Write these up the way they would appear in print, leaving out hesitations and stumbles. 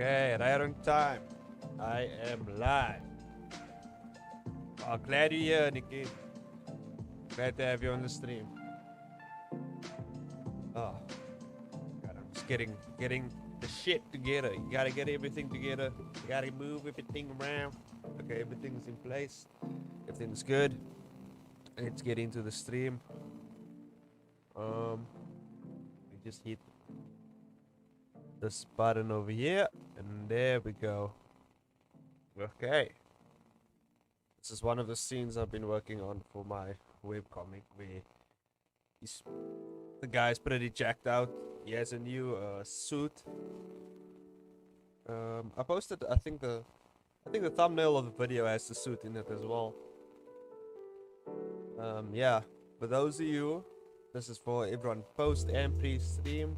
Okay, right on time. I am live. Oh, glad you're here, Nikki. Glad to have you on the stream. Oh, God, I'm just getting the shit together. You gotta get everything together. You gotta move everything around. Okay, everything's in place. Everything's good. Let's get into the stream. We just hit this button over here, and there we go. Okay. This is one of the scenes I've been working on for my webcomic, where the guy's pretty jacked out. He has a new suit. I posted, I think the thumbnail of the video has the suit in it as well. Yeah, for those of you, this is for everyone post and pre-stream.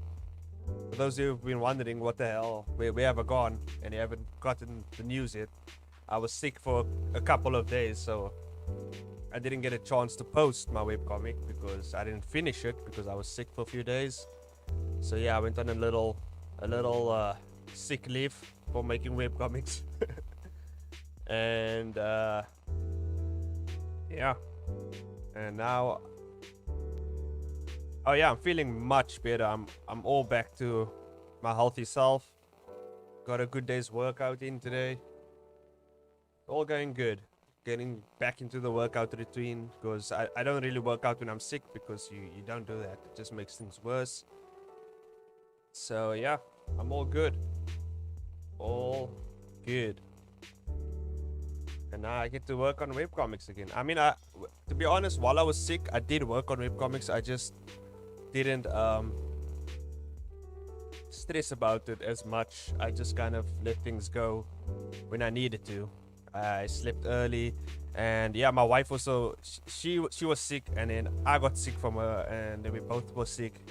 For those of you who've been wondering what the hell, where have I gone, and you haven't gotten the news yet, I was sick for a couple of days, so I didn't get a chance to post my webcomic because I didn't finish it because I was sick for a few days. So yeah, I went on a little sick leave for making webcomics. And yeah, and now, oh yeah, I'm feeling much better. I'm all back to my healthy self. Got a good day's workout in today. All going good. Getting back into the workout routine, because I don't really work out when I'm sick, because you don't do that. It just makes things worse. So yeah, I'm all good. All good. And now I get to work on webcomics again. I mean, to be honest, while I was sick, I did work on webcomics. I just didn't stress about it as much. I just kind of let things go when I needed to. I slept early, and yeah, my wife also, she was sick, and then I got sick from her, and then we both were sick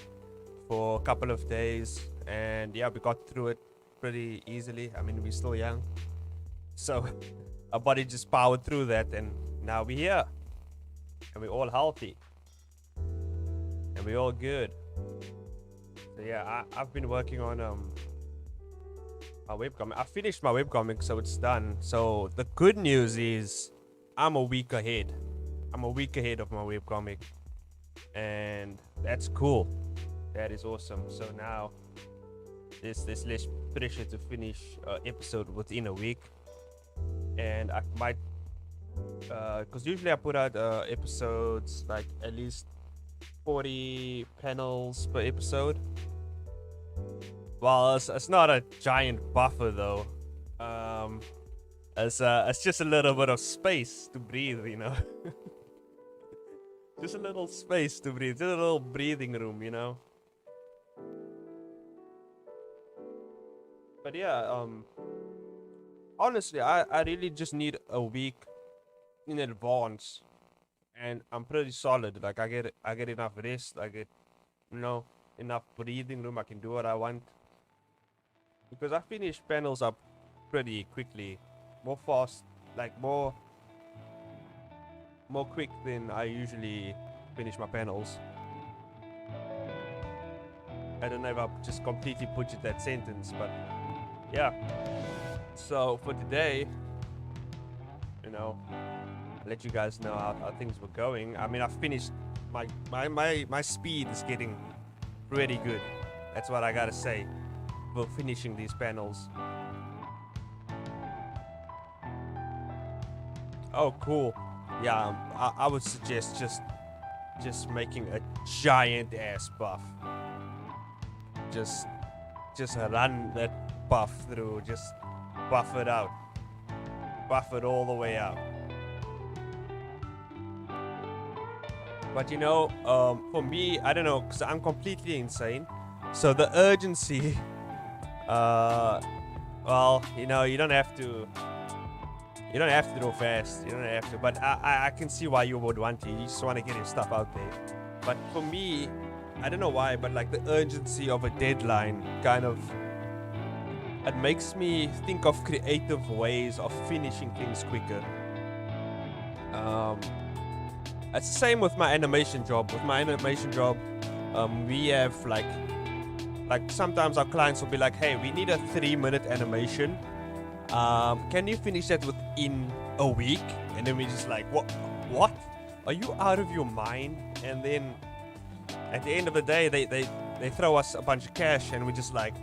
for a couple of days, and yeah, we got through it pretty easily. I mean, we're still young, so our body just powered through that, and now we're here, and we're all healthy, and we're all good. So yeah, I've been working on my webcomic. I finished my webcomic, so it's done. So the good news is I'm a week ahead. I'm a week ahead of my webcomic, and that's cool. That is awesome. So now there's less pressure to finish episode within a week, and I might, because usually I put out episodes like at least 40 panels per episode. Well, it's not a giant buffer though. It's just a little bit of space to breathe, you know. Just a little space to breathe, just a little breathing room, you know. But yeah, honestly, I really just need a week in advance, and I'm pretty solid. Like I get enough rest. I get, you know, enough breathing room. I can do what I want. Because I finish panels up pretty quickly, more fast, like more quick than I usually finish my panels. I don't know if I just completely butchered that sentence, but yeah. So for today, you know, I'll let you guys know how things were going. I mean, I finished my speed is getting pretty good. That's what I gotta say. For finishing these panels. Oh, cool. Yeah, I would suggest just making a giant ass buff. Just run that buff through. Just buff it out. Buff it all the way out. But you know, for me, I don't know, because I'm completely insane. So the urgency. Well, you know, you don't have to go fast. You don't have to, but I can see why you would want to. You just want to get your stuff out there. But for me, I don't know why, but like the urgency of a deadline kind of, it makes me think of creative ways of finishing things quicker. It's the same with my animation job. With my animation job, we have like like sometimes our clients will be like, hey, we need a 3-minute animation. Can you finish that within a week? And then we just like, what? Are you out of your mind? And then at the end of the day, they throw us a bunch of cash, and we're just like,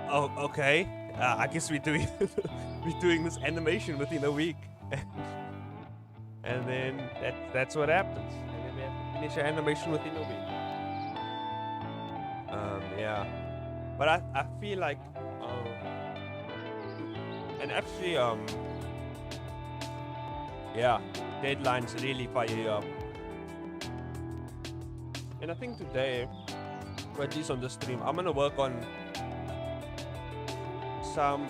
oh, okay. I guess we're doing this animation within a week. And then that's what happens. And then we have to finish our animation within a week. Yeah. But I feel like and actually yeah, deadlines really fire you up. And I think today, or at least on the stream, I'm gonna work on some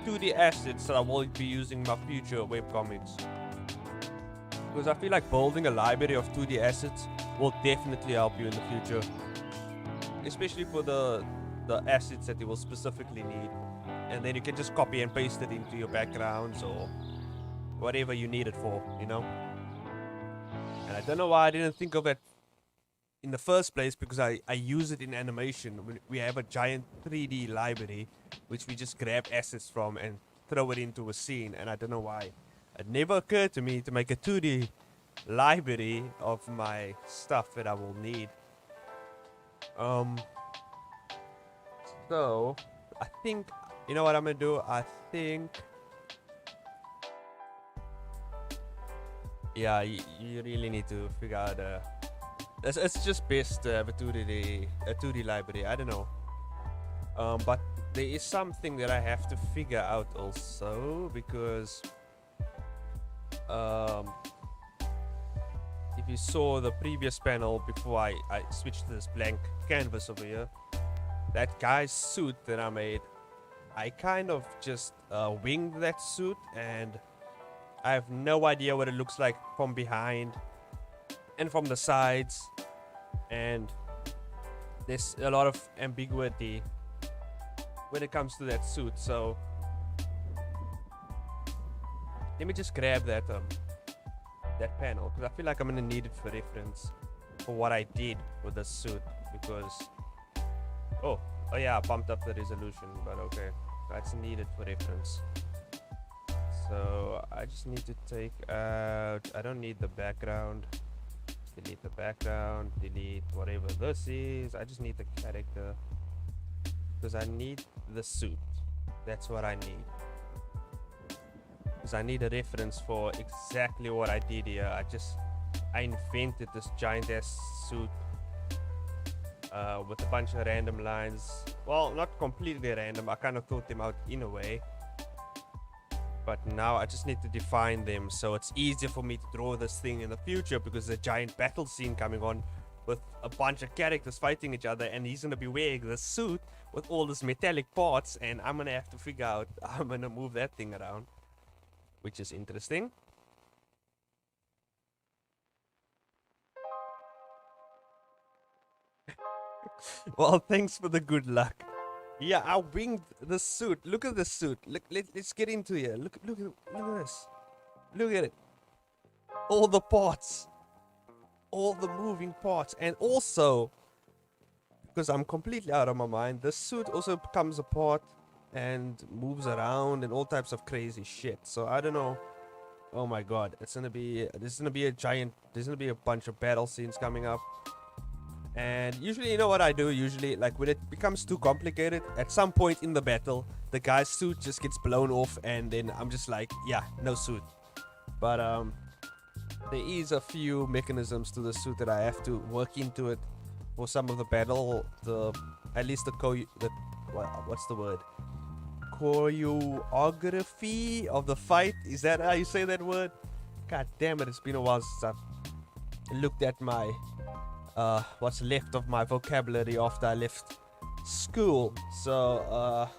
2D assets that I will be using in my future webcomics. Because I feel like building a library of 2D assets will definitely help you in the future. Especially for the assets that you will specifically need. And then you can just copy and paste it into your backgrounds or whatever you need it for, you know? And I don't know why I didn't think of it in the first place, because I use it in animation. We have a giant 3D library which we just grab assets from and throw it into a scene, and I don't know why it never occurred to me to make a 2D library of my stuff that I will need. So I think, you know what I'm gonna do? I think, yeah, you really need to figure out it's just best to have a 2D library. I don't know. But there is something that I have to figure out also, because if you saw the previous panel before I switched to this blank canvas over here, that guy's suit that I made, I kind of just winged that suit, and I have no idea what it looks like from behind and from the sides, and there's a lot of ambiguity when it comes to that suit. So let me just grab that panel, because I feel like I'm gonna need it for reference for what I did with the suit. Because oh yeah, I bumped up the resolution, but okay, that's needed for reference. So I just need to take out, I don't need the background. Delete the background, delete whatever this is. I just need the character, because I need the suit. That's what I need, because I need a reference for exactly what I did here. I invented this Giantess Suit with a bunch of random lines. Well, not completely random, I kind of thought them out in a way, but now I just need to define them so it's easier for me to draw this thing in the future, because there's a giant battle scene coming on with a bunch of characters fighting each other, and he's gonna be wearing this suit with all these metallic parts, and I'm gonna have to figure out how I'm gonna move that thing around, which is interesting. Well, thanks for the good luck. Yeah, I winged the suit. Look at the suit. Let's get into here. Look at this. Look at it. All the parts. All the moving parts. And also, because I'm completely out of my mind, the suit also comes apart and moves around and all types of crazy shit. So I don't know. Oh my god. There's gonna be a bunch of battle scenes coming up. And usually, you know what I do? Usually, like when it becomes too complicated, at some point in the battle, the guy's suit just gets blown off, and then I'm just like, yeah, no suit. But there is a few mechanisms to the suit that I have to work into it for some of the battle. At least what's the word? Choreography of the fight. Is that how you say that word? God damn it! It's been a while since I've looked at my what's left of my vocabulary after I left school. So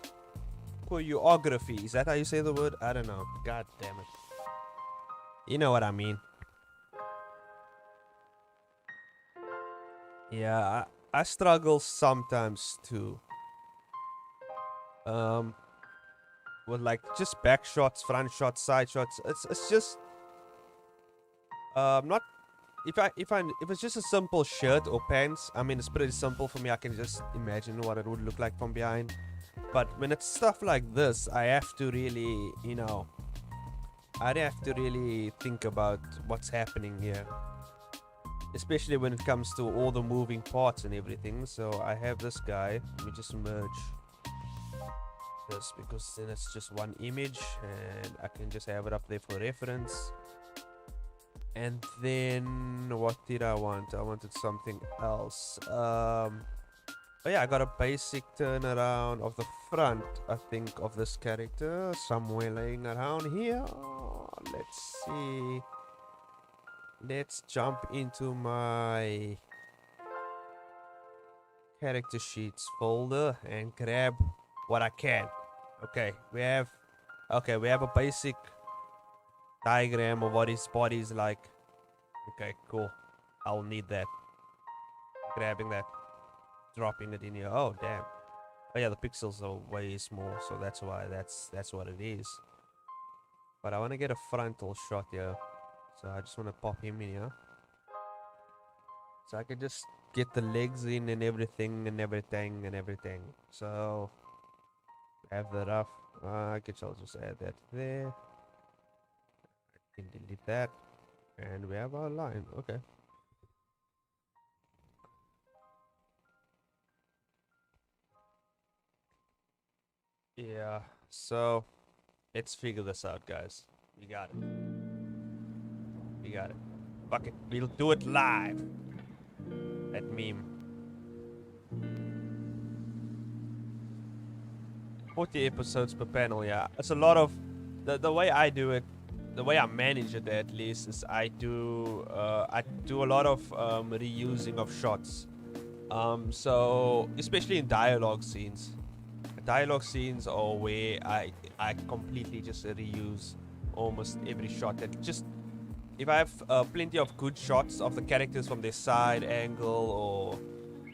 choreography, is that how you say the word? I don't know. God damn it. You know what I mean. Yeah, I struggle sometimes too. With like just back shots, front shots, side shots. It's just not if it's just a simple shirt or pants, I mean, it's pretty simple for me. I can just imagine what it would look like from behind. But when it's stuff like this, I have to really, you know, I'd have to really think about what's happening here, especially when it comes to all the moving parts and everything. So I have this guy. Let me just merge this, because then it's just one image and I can just have it up there for reference. And then what did I want? I wanted something else. Oh yeah, I got a basic turnaround of the front, I think, of this character somewhere laying around here. Let's see. Let's jump into my character sheets folder and grab what I can. Okay, we have a basic diagram of what his body is like. Okay, cool. I'll need that. Grabbing that, dropping it in here. Oh damn. Oh yeah, the pixels are way small, so that's why that's what it is. But I want to get a frontal shot here, so I just want to pop him in here, so I can just get the legs in and everything. So have that up. I guess I'll just add that there. I can delete that, and we have our line. Okay. Yeah, so let's figure this out, guys. We got it. We got it. Fuck it. We'll do it live. That meme. 40 episodes per panel, yeah. It's a lot of... The way I do it, the way I manage it at least, is I do a lot of reusing of shots. So, especially in dialogue scenes. Dialogue scenes are where I completely just reuse almost every shot. And just if I have plenty of good shots of the characters from their side angle or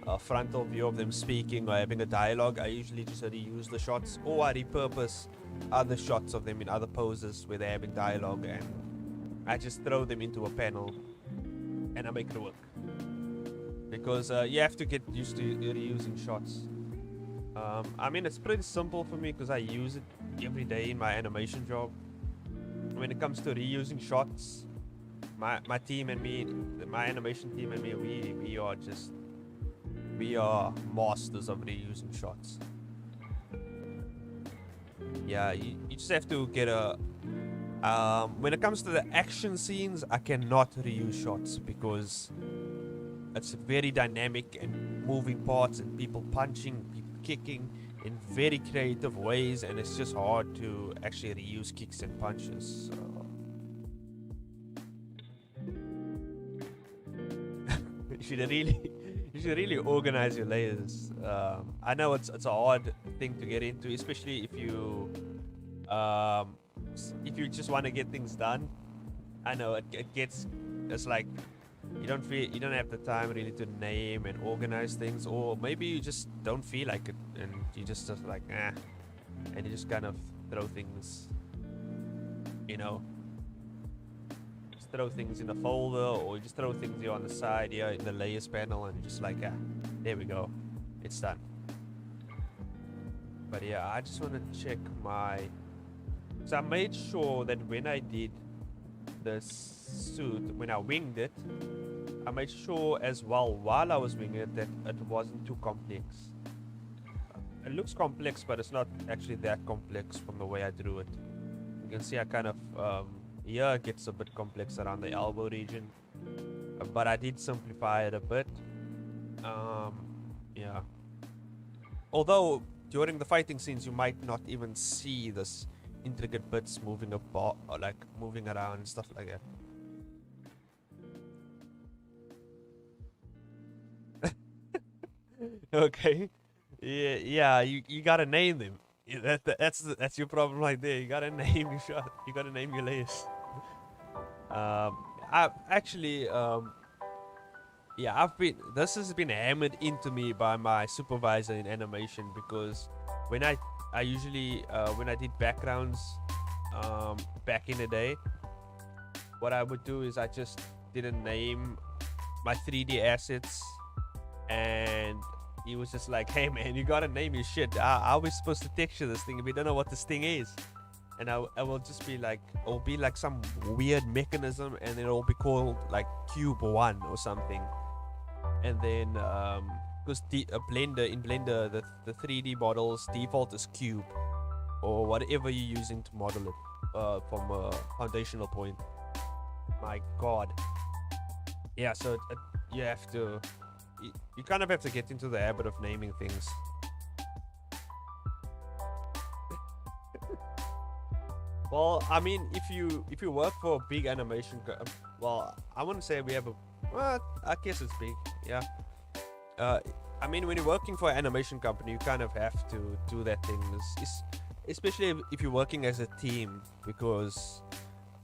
a frontal view of them speaking or having a dialogue, I usually just reuse the shots, or I repurpose other shots of them in other poses where they're having dialogue, and I just throw them into a panel and I make it work. Because you have to get used to reusing shots. I mean, it's pretty simple for me because I use it every day in my animation job. When it comes to reusing shots, my team and me, my animation team and me, we are masters of reusing shots. Yeah, you just have to get a... when it comes to the action scenes, I cannot reuse shots because it's very dynamic and moving parts and people punching, people kicking in very creative ways, and it's just hard to actually reuse kicks and punches. So you should really organize your layers. I know it's a hard thing to get into, especially if you just want to get things done. I know it's like you don't have the time really to name and organize things, or maybe you just don't feel like it and you just like and you just kind of throw things, you know, just throw things in a folder, or you just throw things here on the side here in the layers panel, and just like there we go, it's done. But yeah, I just want to check so I made sure that when I did the suit, when I winged it, I made sure as well while I was winging it that it wasn't too complex. It looks complex, but it's not actually that complex from the way I drew it. You can see I kind of here it gets a bit complex around the elbow region, but I did simplify it a bit. Yeah, although during the fighting scenes you might not even see this intricate bits moving apart, or like moving around and stuff like that. Okay, yeah, you gotta name them. That's your problem right there. You gotta name your shot. You gotta name your layers. I actually yeah, this has been hammered into me by my supervisor in animation, because when I usually when I did backgrounds back in the day, what I would do is I just didn't name my 3D assets, and he was just like, "Hey man, you gotta name your shit. How are we supposed to texture this thing if we don't know what this thing is?" And I will just be like, it'll be like some weird mechanism, and it'll be called like Cube 1 or something. And then because Blender, in Blender, the 3D models default is cube or whatever you're using to model it from a foundational point. My God. Yeah, so you have to, you kind of have to get into the habit of naming things. Well, I mean, if you work for a big animation, well, I wouldn't say we have a, well, I guess it's big, yeah. I mean, when you're working for an animation company, you kind of have to do that thing, especially if you're working as a team, because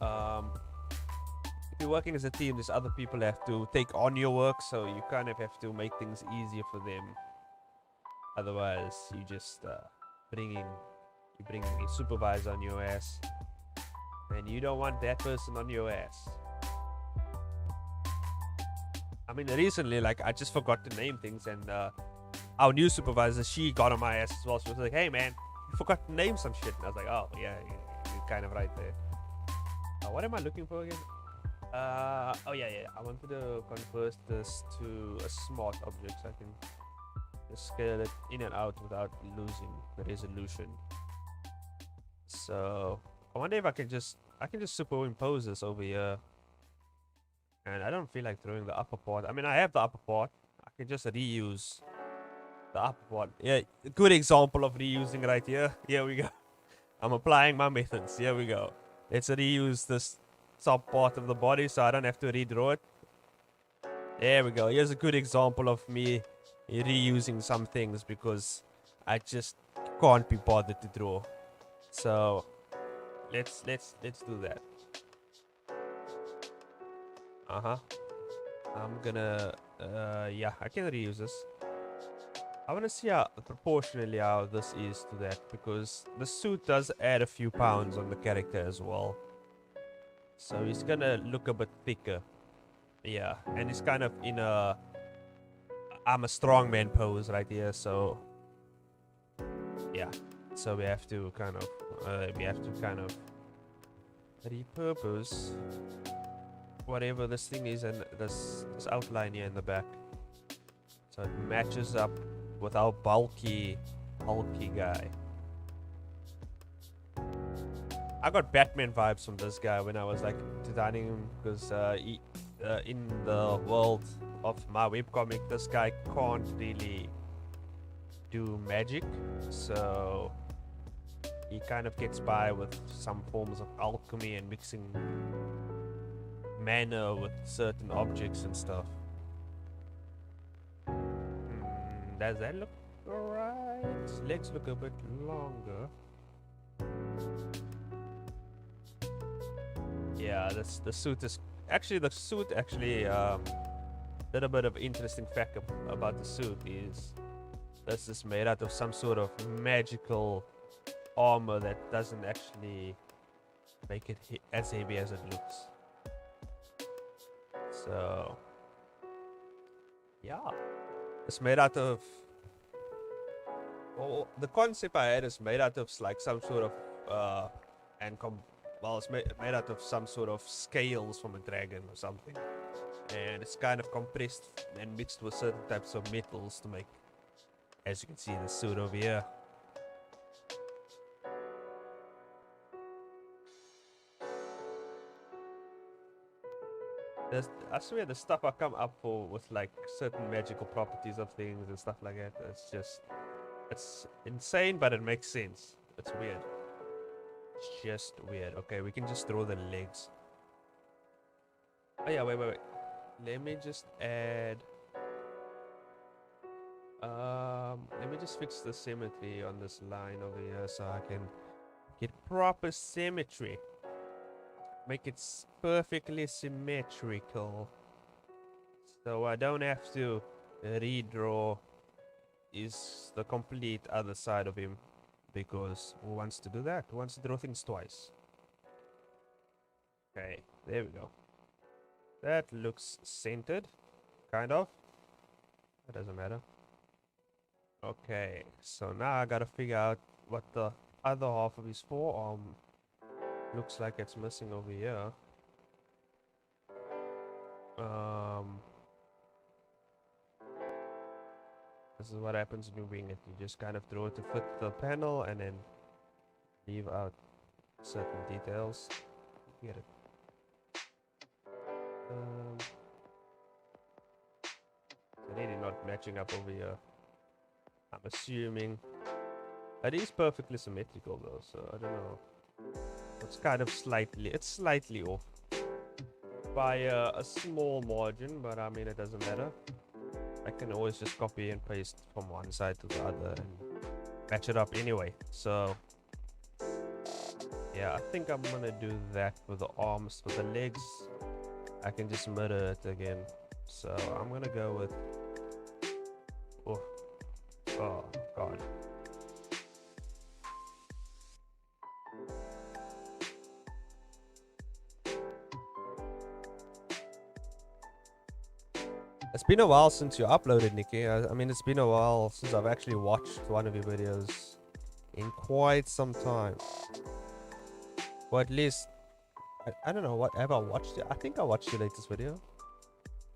if you're working as a team, there's other people that have to take on your work, so you kind of have to make things easier for them. Otherwise, you just bring a supervisor on your ass, and you don't want that person on your ass. I mean, recently, like, I just forgot to name things, and our new supervisor, she got on my ass as well. She was like, "Hey man, you forgot to name some shit." And I was like, "Oh yeah, you're kind of right there." What am I looking for again? Oh yeah, I wanted to convert this to a smart object so I can just scale it in and out without losing the resolution. So I wonder if I can just superimpose this over here. And I don't feel like throwing the upper part. I mean, I have the upper part. I can just reuse the upper part. Yeah, good example of reusing right here. Here we go. I'm applying my methods. Here we go. Let's reuse this top part of the body so I don't have to redraw it. There we go. Here's a good example of me reusing some things because I just can't be bothered to draw. So let's do that. I'm gonna yeah, I can reuse this. I want to see how proportionally how this is to that, because the suit does add a few pounds on the character as well. So he's gonna look a bit thicker. Yeah, and he's kind of in a I'm a strongman pose right here, so yeah. So we have to kind of repurpose whatever this thing is and this outline here in the back, so it matches up with our bulky guy. I got Batman vibes from this guy when I was like designing him, because in the world of my webcomic, this guy can't really do magic, so he kind of gets by with some forms of alchemy and mixing mana with certain objects and stuff. Does that look alright? Legs look a bit longer. Yeah, the suit actually little bit of interesting fact about the suit is this is made out of some sort of magical armor that doesn't actually make it as heavy as it looks. So yeah, it's made out of, well, the concept I had is made out of like some sort of well, it's made out of some sort of scales from a dragon or something, and it's kind of compressed and mixed with certain types of metals to make, as you can see, the suit over here. I swear the stuff I come up for with like certain magical properties of things and stuff like that, it's insane, but it makes sense. It's weird. It's just weird. Okay, we can just draw the legs. Oh yeah, wait. Let me just add let me just fix the symmetry on this line over here so I can get proper symmetry. Make it perfectly symmetrical, so I don't have to redraw is the complete other side of him, because who wants to do that? Who wants to draw things twice? Okay, there we go. That looks centered, kind of. That doesn't matter. Okay, so now I gotta figure out what the other half of his forearm looks like it's missing over here. This is what happens when you wing it. You just kind of draw it to fit the panel and then leave out certain details. Get it. Really not matching up over here. I'm assuming that is perfectly symmetrical though, so I don't know. It's kind of slightly off by a small margin, but I mean it doesn't matter. I can always just copy and paste from one side to the other and match it up anyway. So yeah, I think I'm gonna do that for the arms. For the legs, I can just mirror it again. So I'm gonna go with oh god. It's been a while since you uploaded, Nikki. I mean, it's been a while since I've actually watched one of your videos in quite some time. Or at least, I don't know, what have I watched it? I think I watched your latest video.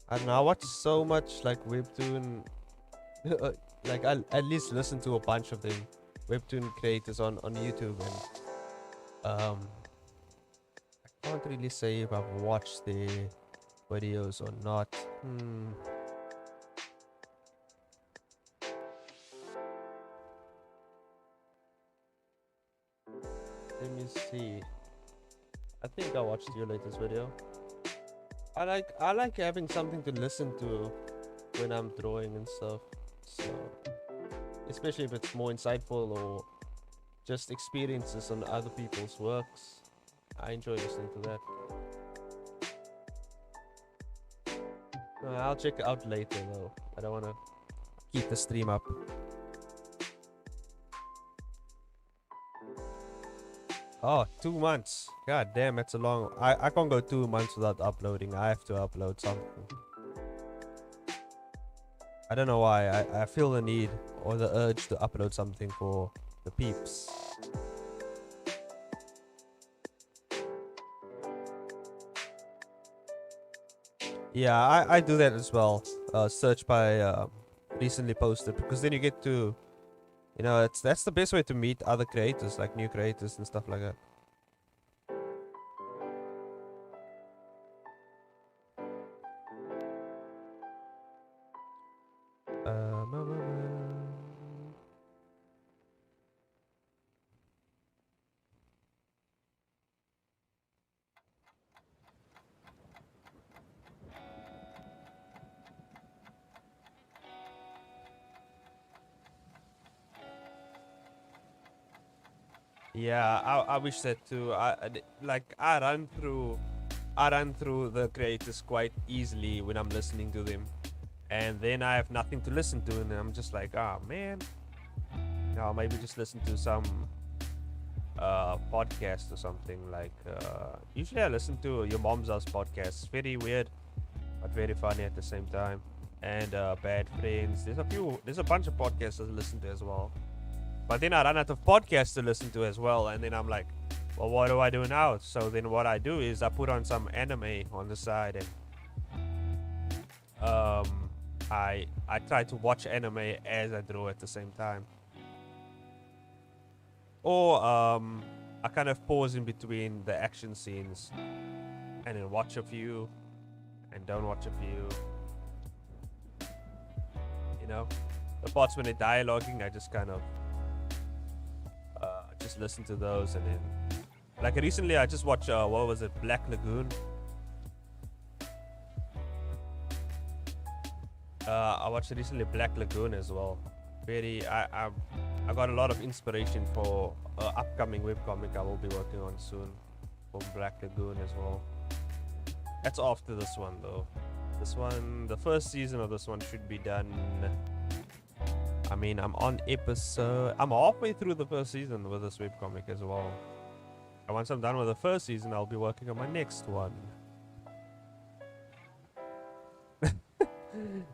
I don't know, I watched so much like Webtoon. Like, I at least listened to a bunch of them. Webtoon creators on YouTube. And I can't really say if I've watched their videos or not. Let me see. I think I watched your latest video. I like having something to listen to when I'm drawing and stuff. So especially if it's more insightful or just experiences on other people's works. I enjoy listening to that. I'll check it out later though. I don't want to keep the stream up. Oh, 2 months. God damn, that's a long... I can't go 2 months without uploading. I have to upload something. I don't know why. I feel the need or the urge to upload something for the peeps. Yeah, I do that as well. Search by recently posted, because then you get to... You know, that's the best way to meet other creators, like new creators and stuff like that. Yeah, I wish that too. I run through the creators quite easily when I'm listening to them, and then I have nothing to listen to, and I'm just like, oh man. No, maybe just listen to some podcast or something. Like usually I listen to Your Mom's House podcast. It's very weird, but very funny at the same time. And Bad Friends. There's a bunch of podcasts I listen to as well. But then I run out of podcasts to listen to as well, and then I'm like, well, what do I do now? So then what I do is I put on some anime on the side, and I try to watch anime as I draw at the same time. Or I kind of pause in between the action scenes and then watch a few and don't watch a few. You know, the parts when they're dialoguing, I just kind of just listen to those. And then, like, recently I just watched what was it, Black Lagoon. I watched recently Black Lagoon as well. I got a lot of inspiration for upcoming webcomic I will be working on soon for Black Lagoon as well. That's after this one though. This one, the first season of this one should be done. I mean, I'm halfway through the first season with this webcomic as well. And once I'm done with the first season, I'll be working on my next one.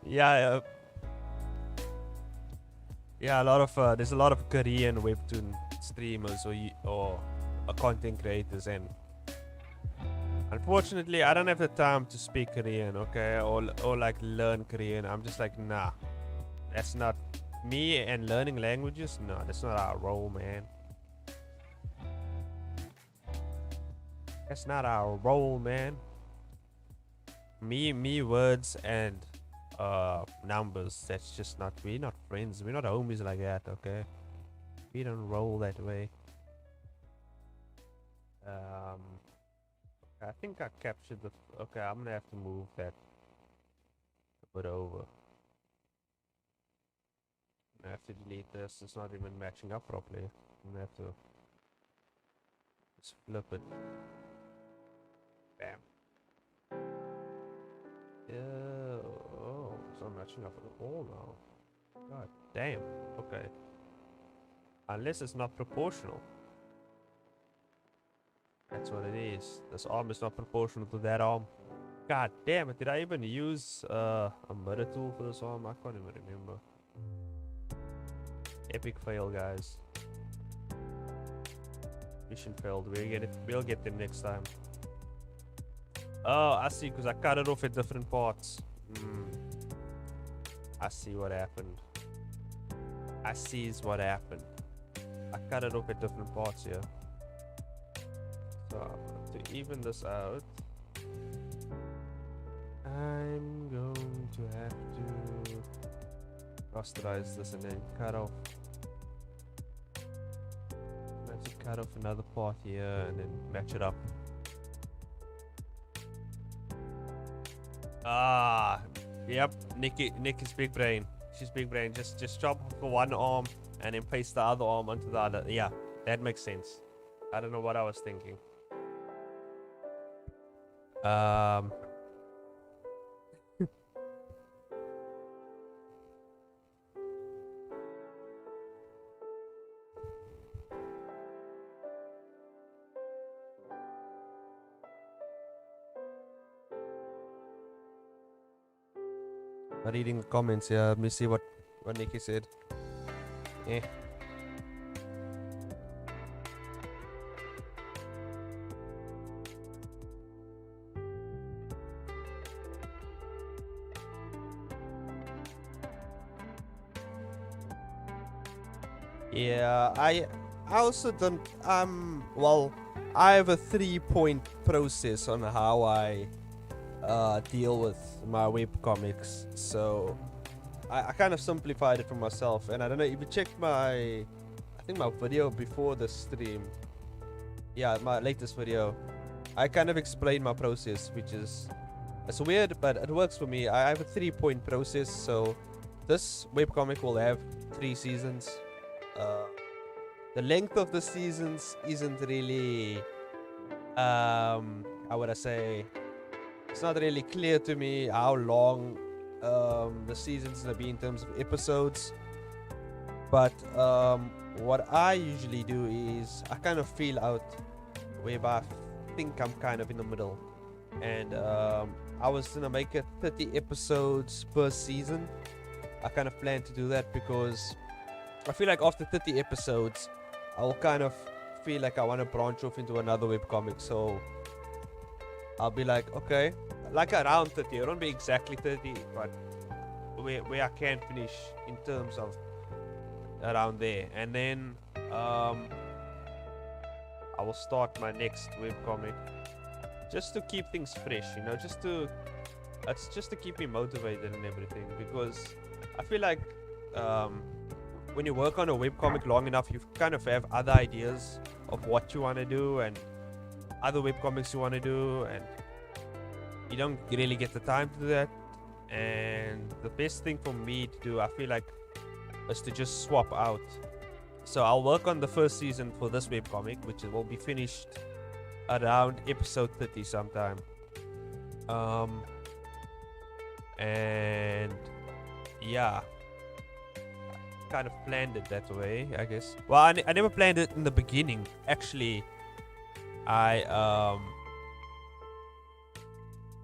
Yeah, yeah. A lot of there's a lot of Korean webtoon streamers or content creators, and unfortunately, I don't have the time to speak Korean, okay, or like learn Korean. I'm just like, nah, that's not me. And learning languages, no, that's not our role, man. That's not our role, man. Me, words and numbers. That's just not. We're not friends. We're not homies like that, okay? We don't roll that way. I think I captured the. Okay, I'm gonna have to move that a bit over. I have to delete this. It's not even matching up properly. I'm gonna have to just flip it. Bam. Oh, it's not matching up at all now. God damn. Okay. Unless it's not proportional. That's what it is. This arm is not proportional to that arm. God damn it. Did I even use a mirror tool for this arm? I can't even remember. Epic fail, guys. Mission failed. We'll get them next time. Oh, I see, because I cut it off at different parts. I see what happened. I sees what happened. I cut it off at different parts here. So, to even this out, I'm going to have to rasterize this and then cut off. I have to cut off another part here and then match it up. Yep. Nick is big brain. She's big brain. Just chop off one arm and then paste the other arm onto the other. Yeah, that makes sense. I don't know what I was thinking. Reading the comments here. Let me see what Nikki said. Yeah, I also don't well, I have a 3-point process on how I deal with my webcomics, so I kind of simplified it for myself. And I don't know if you checked I think my video before the stream, yeah, my latest video, I kind of explained my process, which is, it's weird, but it works for me. I have a 3-point process, so this webcomic will have 3 seasons. The length of the seasons isn't really, how would I say, it's not really clear to me how long the season's gonna be in terms of episodes. But what I usually do is I kind of feel out whereby I think I'm kind of in the middle. And I was gonna make it 30 episodes per season. I kind of plan to do that because I feel like after 30 episodes, I'll kind of feel like I want to branch off into another webcomic. So I'll be like, okay, like around 30. It won't be exactly 30, but where I can finish in terms of around there. And then I will start my next webcomic just to keep things fresh, you know, just to keep me motivated and everything. Because I feel like when you work on a webcomic long enough, you kind of have other ideas of what you want to do and other webcomics you want to do, and you don't really get the time to do that. And the best thing for me to do, I feel like, is to just swap out. So I'll work on the first season for this webcomic, which will be finished around episode 30 sometime. And yeah, kind of planned it that way, I guess. Well, I never planned it in the beginning. Actually, I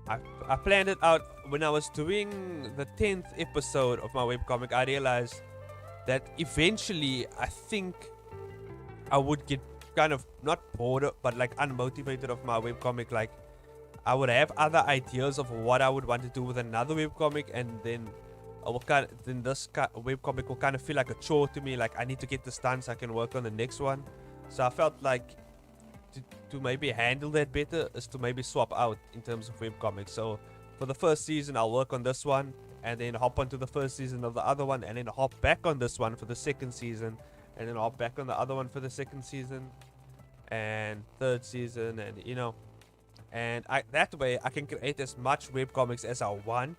I planned it out when I was doing the 10th episode of my webcomic. I realized that eventually I think I would get kind of not bored, but like unmotivated of my webcomic. Like I would have other ideas of what I would want to do with another webcomic, and then this webcomic will kind of feel like a chore to me. Like I need to get this done so I can work on the next one. So I felt like to maybe handle that better is to maybe swap out in terms of webcomics. So for the first season, I'll work on this one, and then hop onto the first season of the other one, and then hop back on this one for the second season, and then hop back on the other one for the second season and third season, and and that way I can create as much webcomics as I want,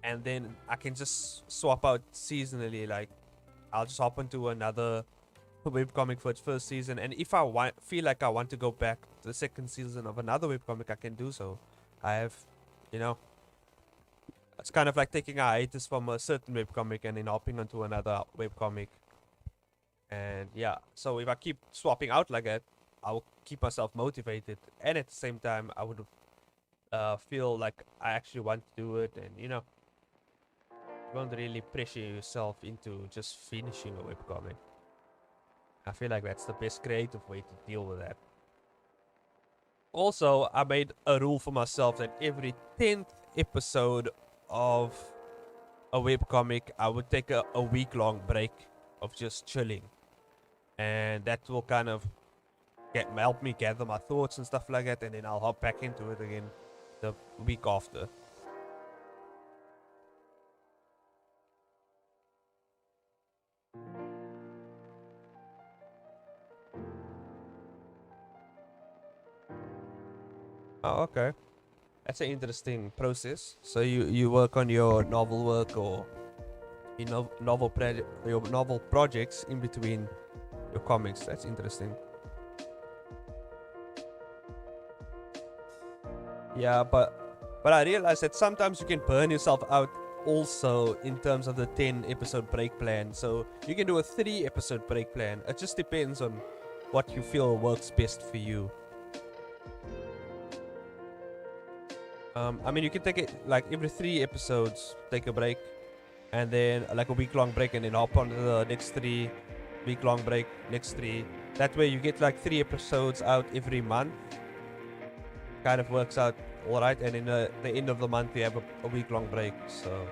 and then I can just swap out seasonally. Like I'll just hop into another webcomic for its first season, and if I feel like I want to go back to the second season of another webcomic, I can do so. I have, it's kind of like taking a hiatus from a certain webcomic and then hopping onto another webcomic. And yeah, so if I keep swapping out like that, I will keep myself motivated, and at the same time I would feel like I actually want to do it. And you won't really pressure yourself into just finishing a webcomic. I feel like that's the best creative way to deal with that. Also, I made a rule for myself that every 10th episode of a webcomic, I would take a week-long break of just chilling. And that will kind of help me gather my thoughts and stuff like that, and then I'll hop back into it again the week after. Oh, okay. That's an interesting process. So you work on your novel work or your novel projects in between your comics. That's interesting. Yeah, but I realized that sometimes you can burn yourself out also in terms of the 10 episode break plan. So you can do a 3 episode break plan. It just depends on what you feel works best for you. I mean, you can take it like every 3 episodes, take a break, and then like a week-long break, and then hop on to the next 3, week-long break, next 3. That way you get like 3 episodes out every month. Kind of works out alright, and in the end of the month you have a week-long break. So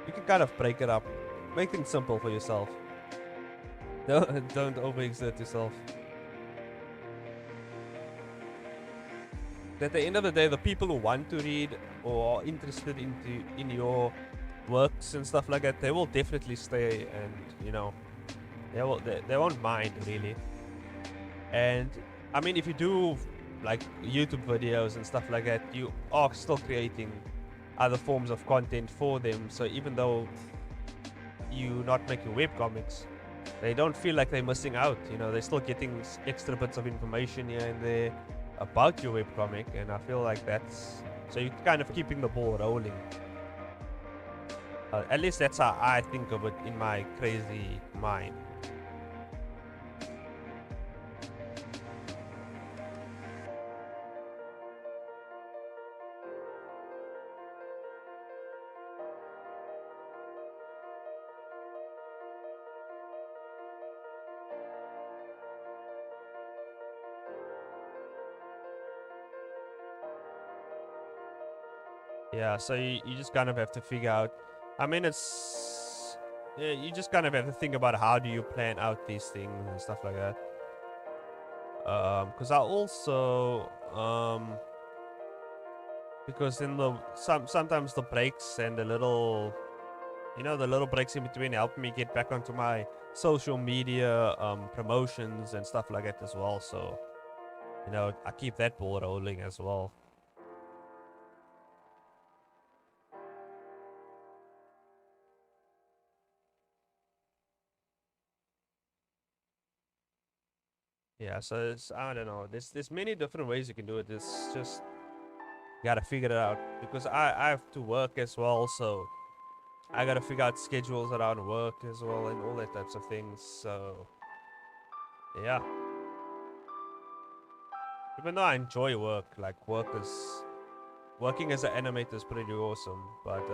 you can kind of break it up, make things simple for yourself. Don't overexert yourself. At the end of the day, the people who want to read or are interested in your works and stuff like that, they will definitely stay, and they won't mind really. And I mean, if you do like YouTube videos and stuff like that, you are still creating other forms of content for them. So even though you're not making webcomics, they don't feel like they're missing out. They're still getting extra bits of information here and there about your webcomic, and I feel like that's so you're kind of keeping the ball rolling. At least that's how I think of it in my crazy mind. Yeah, so you just kind of have to figure out. I mean, you just kind of have to think about how do you plan out these things and stuff like that. Because I also because in sometimes the breaks and the little breaks in between help me get back onto my social media promotions and stuff like that as well. So I keep that ball rolling as well. Yeah, so I don't know. There's many different ways you can do it. It's just gotta figure it out, because I have to work as well, so I gotta figure out schedules around work as well and all that types of things. So yeah, even though I enjoy work, like work is working as an animator is pretty awesome, but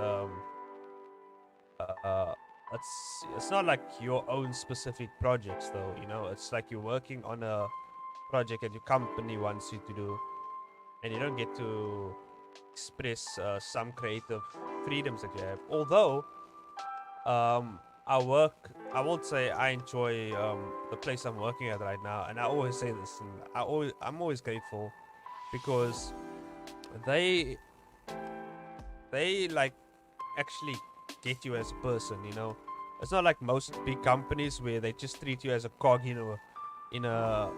uh, it's not like your own specific projects though. You know, it's like you're working on a project that your company wants you to do, and you don't get to express some creative freedoms that you have. Although, I won't say I enjoy the place I'm working at right now, and I always say this, and I'm always grateful because they like actually get you as a person. You know, it's not like most big companies where they just treat you as a cog, you know, in a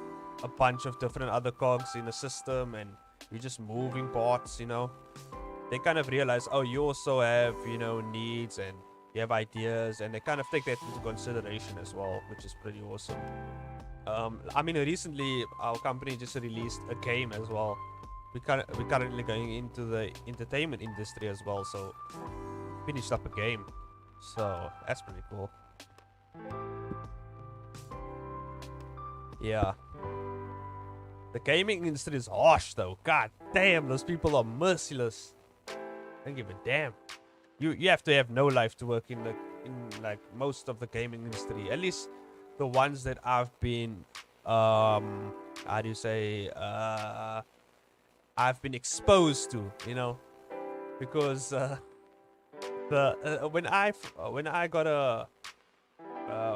bunch of different other cogs in a system, and you're just moving parts. You know, they kind of realize, oh, you also have, you know, needs and you have ideas, and they kind of take that into consideration as well, which is pretty awesome. I mean, recently our company just released a game as well. We're currently going into the entertainment industry as well, so finished up a game, so that's pretty cool. Yeah, the gaming industry is harsh though. God damn, those people are merciless. Don't give a damn. You have to have no life to work in like most of the gaming industry. At least the ones that I've been how do you say I've been exposed to, you know, because when I got a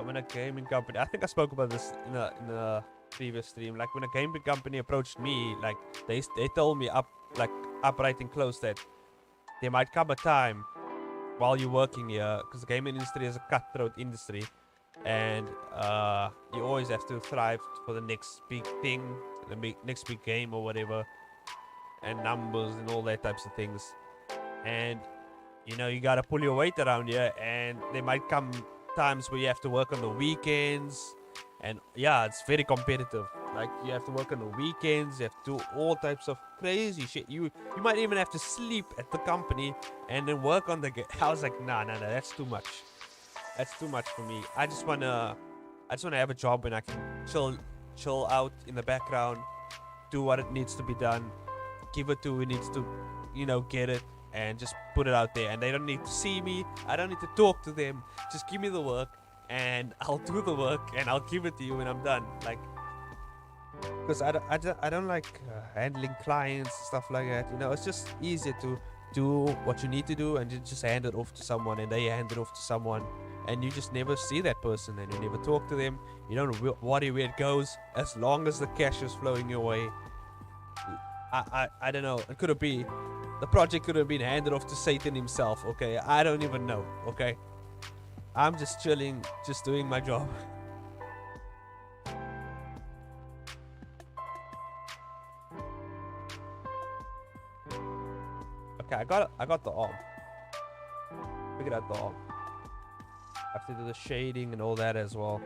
when a gaming company, I think I spoke about this in a previous stream, like when a gaming company approached me, like they told me upright and close that there might come a time while you're working here, because the gaming industry is a cutthroat industry, and you always have to thrive for the next big thing, the next big game or whatever, and numbers and all that types of things. And you know, you gotta pull your weight around here, and there might come times where you have to work on the weekends, and yeah, it's very competitive. Like, you have to work on the weekends, you have to do all types of crazy shit. You might even have to sleep at the company and then work on the game. I was like, nah, that's too much. That's too much for me. I just wanna have a job when I can chill out in the background, do what it needs to be done, give it to who needs to, you know, get it, and just put it out there. And they don't need to see me. I don't need to talk to them. Just give me the work, and I'll do the work, and I'll give it to you when I'm done. Like, because I don't like handling clients, stuff like that. You know, it's just easier to do what you need to do, and you just hand it off to someone, and they hand it off to someone, and you just never see that person, and you never talk to them. You don't worry where it goes, as long as the cash is flowing your way. I don't know. It could have been, the project could have been handed off to Satan himself. Okay, I don't even know. Okay, I'm just chilling, just doing my job. Okay, I got the arm. Figured out the arm. I have to do the shading and all that as well.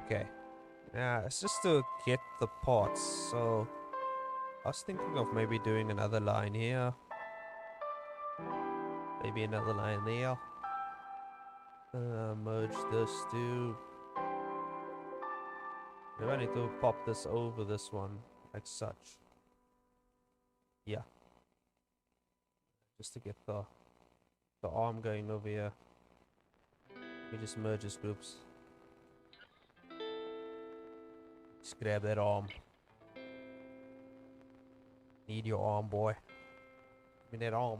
Okay. Yeah, it's just to get the parts. So I was thinking of maybe doing another line here. Maybe another line there. Merge this too. Maybe I need to pop this over this one, like such. Yeah. Just to get the arm going over here. We just merge these groups. Just grab that arm. Need your arm, boy. Give me that arm.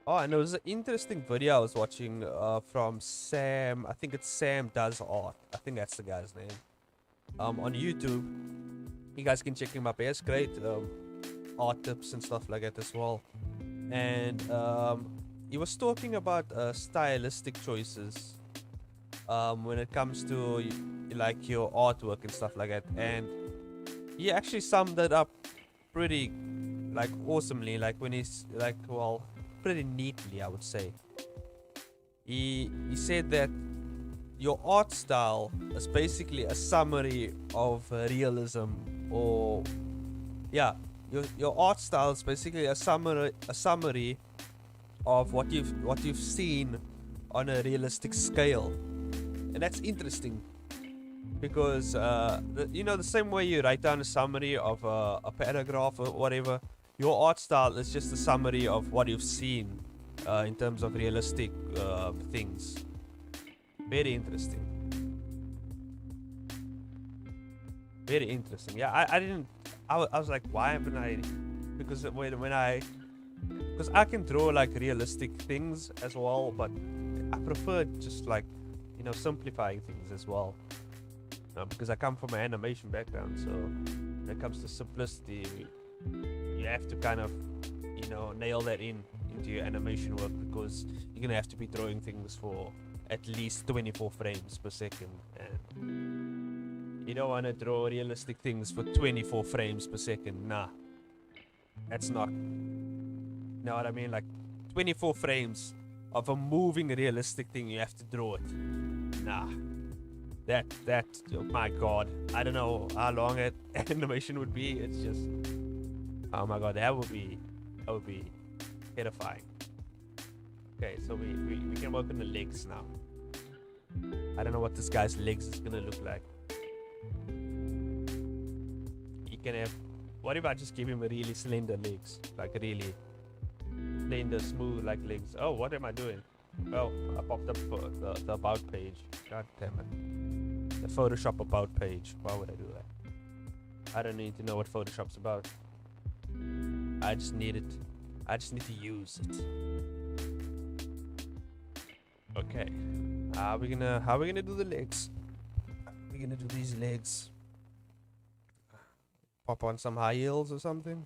Oh, and there was an interesting video I was watching from Sam. I think it's Sam Does Art. I think that's the guy's name. On YouTube. You guys can check him up. He has great art tips and stuff like that as well. And he was talking about stylistic choices when it comes to like your artwork and stuff like that. And he actually summed it up pretty like awesomely, like when he's like, well, pretty neatly, I would say. He said that your art style is basically a summary of realism, or yeah, your art style is basically a summary of what you've seen on a realistic scale, and that's interesting because the same way you write down a summary of a paragraph or whatever, your art style is just a summary of what you've seen in terms of realistic things. Very interesting. Very interesting. Yeah, I didn't. I was like, why haven't I? Because because I can draw like realistic things as well, but I prefer just like simplifying things as well. Because I come from an animation background, so when it comes to simplicity, you have to kind of nail that into your animation work, because you're gonna have to be drawing things for at least 24 frames per second, and you don't want to draw realistic things for 24 frames per second. Nah, that's not. You know what I mean? Like 24 frames of a moving realistic thing, you have to draw it. Nah. That oh my god, I don't know how long an animation would be. It's just, oh my god, that would be terrifying. Okay, so we can work on the legs now. I don't know what this guy's legs is gonna look like. He can have, what if I just give him a really slender legs, like really slender, smooth like legs? Oh, what am I doing? Oh, I popped up the about page. God damn it. The Photoshop about page. Why would I do that? I don't need to know what Photoshop's about. I just need to use it. Okay. How are we gonna do the legs? We're gonna do these legs. Pop on some high heels or something.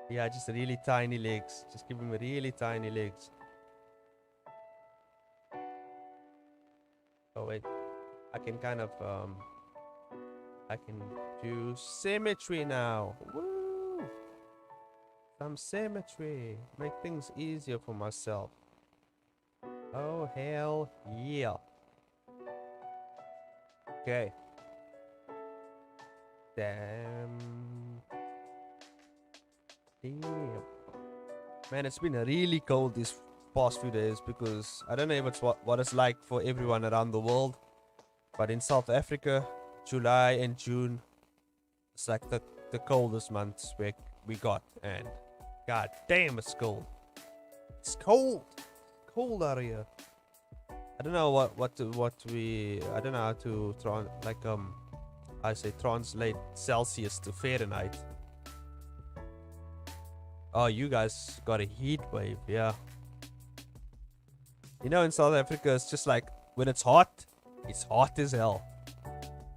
Yeah, just really tiny legs. Just give him really tiny legs. Oh wait, I can kind of I can do symmetry now. Woo! Some symmetry. Make things easier for myself. Oh hell yeah. Okay. Damn. Man, it's been really cold these past few days, because I don't know if it's what it's like for everyone around the world, but in South Africa, July and June, it's like the coldest months we got, and god damn, it's cold. It's cold. Cold out here. I don't know I don't know how to translate Celsius to Fahrenheit. Oh, you guys got a heat wave, yeah. In South Africa, it's just like, when it's hot as hell.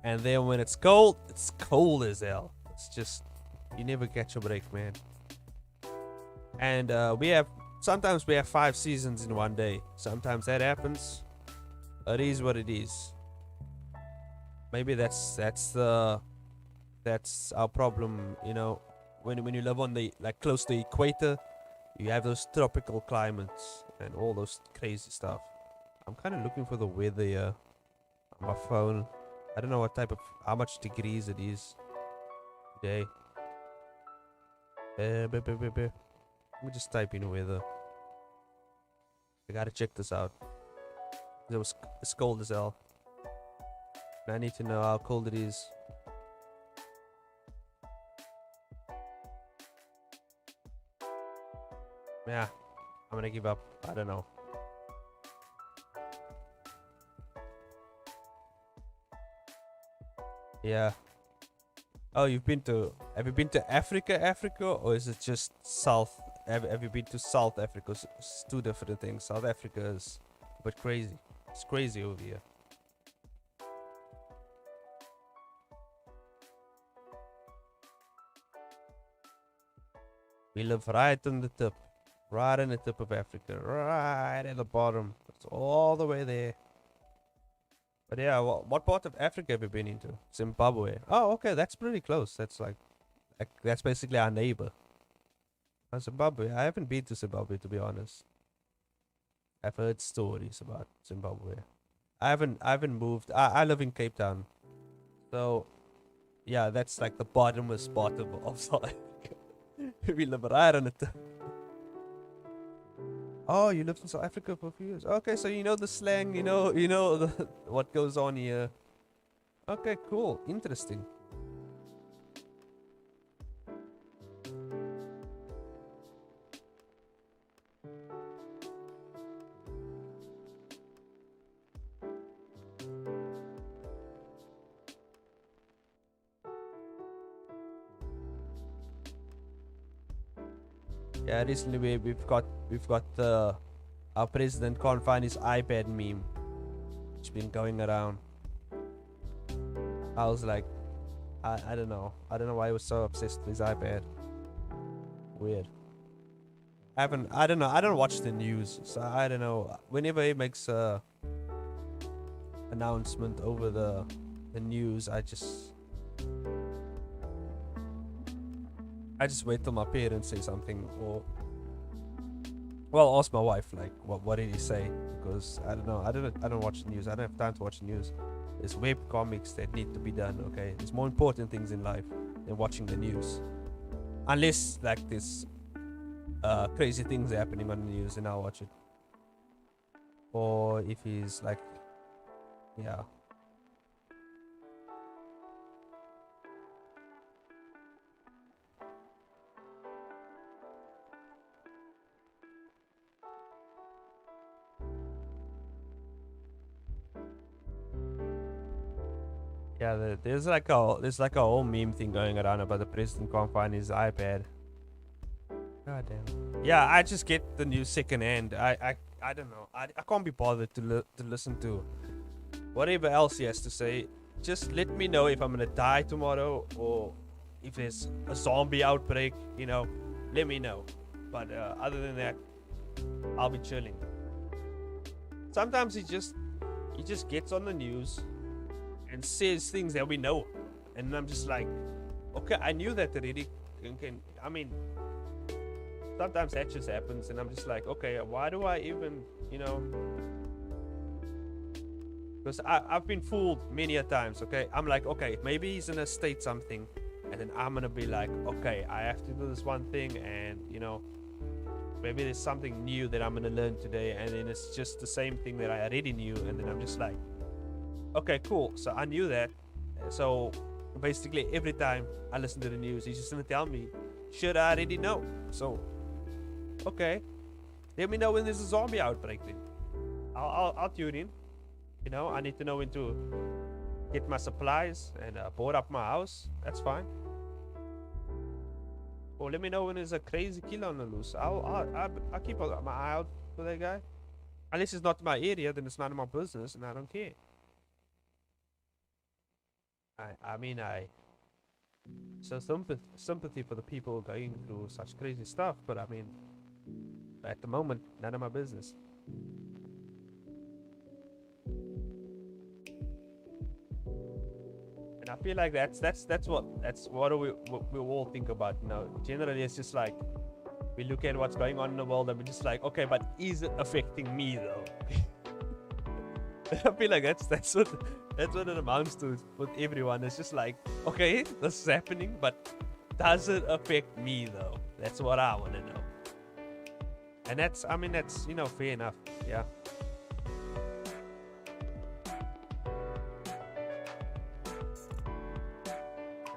And then when it's cold as hell. It's just, you never catch a break, man. And sometimes we have 5 seasons in one day. Sometimes that happens. It is what it is. Maybe that's our problem, when you live on the, like, close to the equator, you have those tropical climates and all those crazy stuff. I'm kind of looking for the weather here on my phone. I don't know how much degrees it is today. Let me just type in weather. I gotta check this out. It's cold as hell. And I need to know how cold it is. Yeah, I'm gonna give up. I don't know. Yeah. Oh, have you been to Africa, or is it just South? Have you been to South Africa? It's 2 different things. South Africa is a bit crazy. It's crazy over here. We live right on the tip. Right in the tip of Africa. Right at the bottom. It's all the way there. But yeah, what part of Africa have you been into? Zimbabwe. Oh, okay, that's pretty close. That's that's basically our neighbor. Zimbabwe. I haven't been to Zimbabwe, to be honest. I've heard stories about Zimbabwe. I haven't moved. I live in Cape Town. So Yeah, that's like the bottomless bottom of South Africa. We live right on it. Oh, you lived in South Africa for a few years. Okay, so you know the slang, you know what goes on here. Okay, cool, interesting. Yeah, recently we've got our president can't find his iPad meme. It's been going around. I was like, I don't know. I don't know why he was so obsessed with his iPad. Weird. I don't know. I don't watch the news, so I don't know. Whenever he makes a announcement over the news, I just wait till my parents say something, or well, ask my wife like what did he say, because I don't know. I don't watch the news. I don't have time to watch the news. There's webcomics that need to be done. Okay, there's more important things in life than watching the news, unless like this crazy things happening on the news, then I'll watch it. Or if he's like, yeah. Yeah, there's like a whole meme thing going around about the president can't find his iPad. God damn. Yeah, I just get the news secondhand. I don't know. I can't be bothered to listen to whatever else he has to say. Just let me know if I'm gonna die tomorrow, or if there's a zombie outbreak. Let me know. But other than that, I'll be chilling. Sometimes he just gets on the news and says things that we know, and I'm just like, okay, I knew that already. I mean, sometimes that just happens, and I'm just like, okay, why do I even, because I've been fooled many a times. Okay, I'm like, okay, maybe he's gonna state something, and then I'm gonna be like, okay, I have to do this one thing, and maybe there's something new that I'm gonna learn today, and then it's just the same thing that I already knew, and then I'm just like, okay, cool. So I knew that. So basically, every time I listen to the news, he's just gonna tell me shit I already know. So, okay, let me know when there's a zombie outbreak. Then I'll tune in. I need to know when to get my supplies and board up my house. That's fine. Or let me know when there's a crazy killer on the loose. I'll keep my eye out for that guy. Unless it's not my area, then it's none of my business, and I don't care. I mean, so sympathy for the people going through such crazy stuff, but I mean, at the moment, none of my business. And I feel like that's what we all think about now. Generally, it's just like we look at what's going on in the world, and we're just like, okay, but is it affecting me though? I feel like that's what it amounts to with everyone. It's just like, okay, this is happening, but does it affect me though? That's what I want to know. And that's fair enough. Yeah.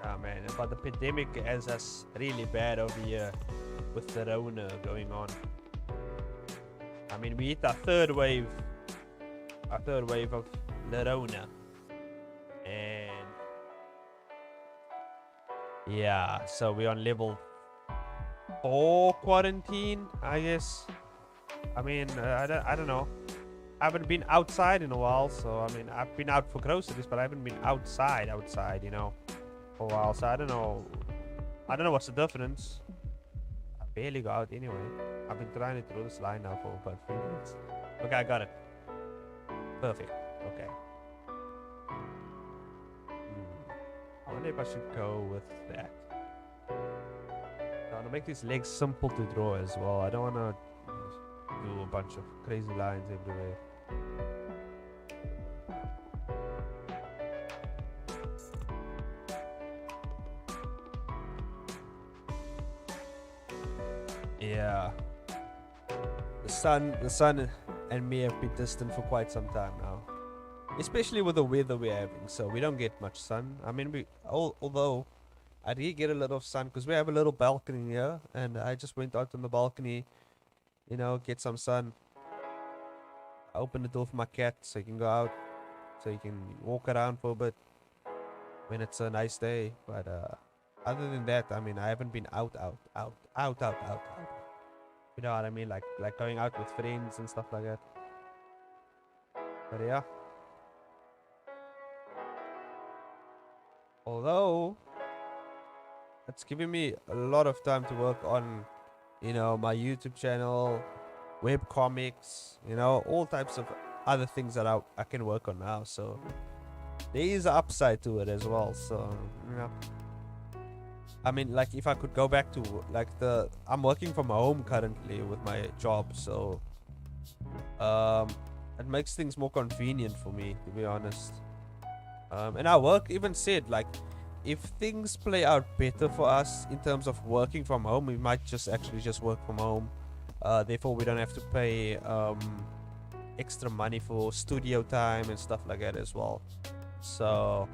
Ah man, but the pandemic has us really bad over here with the Rona going on. I mean, we hit our third wave of the Rona. And yeah, so we're on level 4 quarantine, I guess. I mean, I don't know. I haven't been outside in a while, so I mean, I've been out for groceries, but I haven't been outside, for a while. So I don't know what's the difference. I barely go out anyway. I've been trying to draw this line now for about 3 minutes. Okay, I got it. Perfect. Okay. I wonder if I should go with that. I want to make these legs simple to draw as well. I don't want to do a bunch of crazy lines everywhere. Yeah. The sun and me have been distant for quite some time now. Especially with the weather we're having, so we don't get much sun. I mean, although I did get a little sun because we have a little balcony here, and I just went out on the balcony, get some sun. I opened the door for my cat so he can go out, so he can walk around for a bit when it's a nice day. But other than that, I mean, I haven't been out. You know what I mean? Like going out with friends and stuff like that. But yeah. Although it's giving me a lot of time to work on, my YouTube channel, webcomics, all types of other things that I can work on now. So there is an upside to it as well. So, I mean, like if I could go back to I'm working from home currently with my job. So, it makes things more convenient for me, to be honest. And our work even said, like, if things play out better for us in terms of working from home, we might just work from home. Therefore, we don't have to pay extra money for studio time and stuff like that as well. So,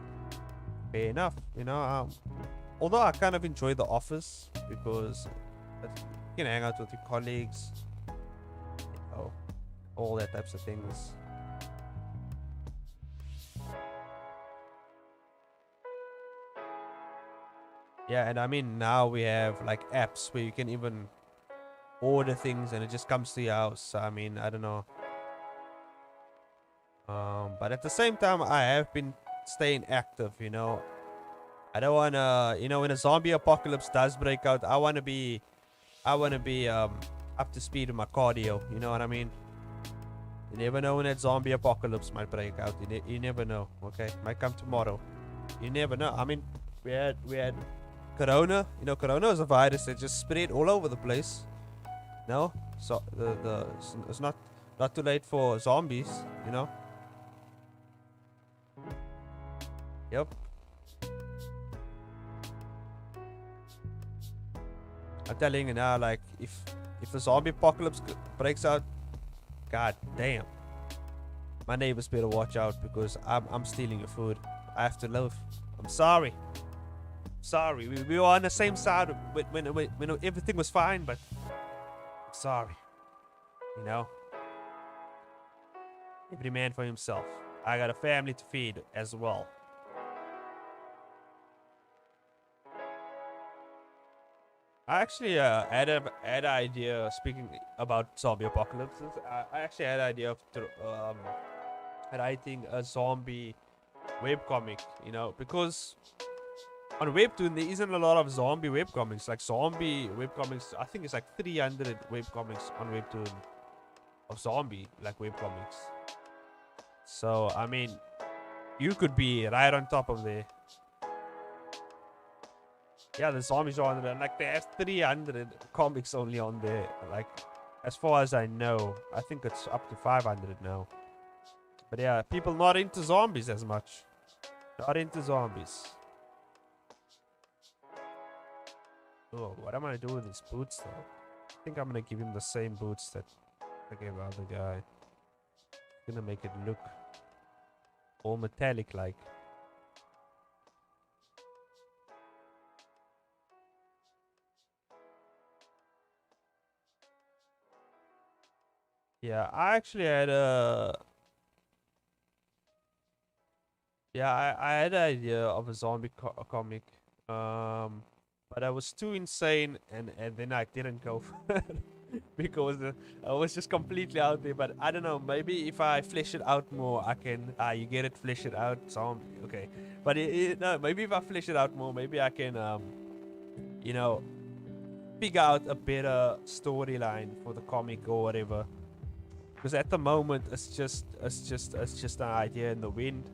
fair enough, although I kind of enjoy the office because you can hang out with your colleagues, all that types of things. Yeah, and I mean now we have like apps where you can even order things and it just comes to your house. I mean, I don't know. But at the same time, I have been staying active, I don't wanna, when a zombie apocalypse does break out, I wanna be up to speed with my cardio. You know what I mean? You never know when that zombie apocalypse might break out. You never know. Okay, might come tomorrow. You never know. I mean, we had Corona. Corona is a virus that just spread all over the place. No, so it's not too late for zombies. Yep. I'm telling you now, like if the zombie apocalypse breaks out, god damn, my neighbors better watch out because I'm stealing your food. I have to live. I'm sorry. Sorry, we were on the same side when everything was fine, but I'm sorry. Every man for himself. I got a family to feed as well. I actually had an idea. Speaking about zombie apocalypses, I actually had an idea of writing a zombie webcomic. Because on Webtoon there isn't a lot of zombie webcomics. Like zombie webcomics, I think it's like 300 webcomics on Webtoon of zombie like webcomics. So I mean, you could be right on top of there. Yeah, the zombies are on there. Like, they have 300 comics only on there. Like, as far as I know. I think it's up to 500 now. But yeah, people not into zombies as much. Not into zombies. Oh, what am I doing with these boots, though? I think I'm gonna give him the same boots that I gave the other guy. Gonna make it look all metallic-like. Yeah, I actually had a... Yeah, I had an idea of a zombie comic. But I was too insane and then I didn't go for it. Because I was just completely out there. But I don't know, maybe if I flesh it out more, I can... you get it, flesh it out, zombie. Okay. But no, maybe if I flesh it out more, maybe I can, you know, figure out a better storyline for the comic or whatever. Because at the moment, it's just an idea in the wind.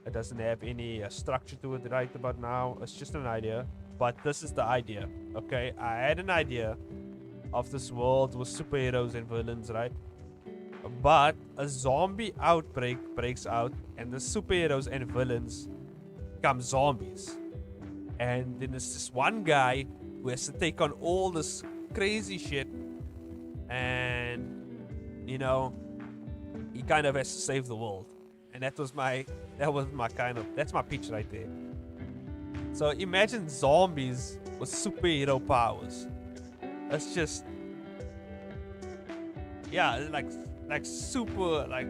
It doesn't have any structure to it right about now. It's just an idea. But this is the idea, okay? I had an idea of this world with superheroes and villains, right? But a zombie outbreak breaks out, and the superheroes and villains become zombies. And then there's this one guy who has to take on all this crazy shit, and you know, he kind of has to save the world, and that's my pitch right there. So imagine zombies with superhero powers. That's just, yeah, like super, like,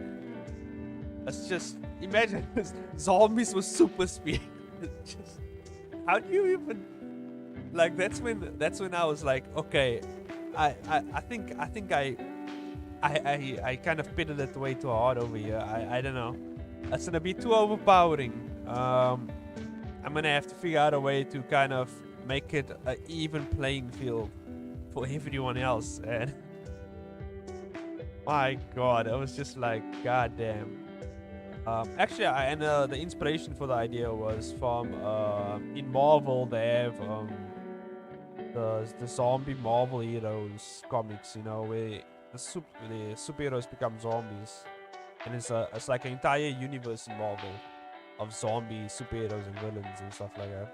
let's just imagine zombies with super speed. Just, how do you even, like, that's when I was like, okay, I think I kind of pitted it way too hard over here. I don't know. That's gonna be too overpowering. I'm gonna have to figure out a way to kind of make it an even playing field for everyone else. And my God, I was just like, God damn. Actually, the inspiration for the idea was from in Marvel. They have the zombie Marvel heroes comics, you know, where the superheroes become zombies, and it's like an entire universe in Marvel of zombie superheroes and villains and stuff like that.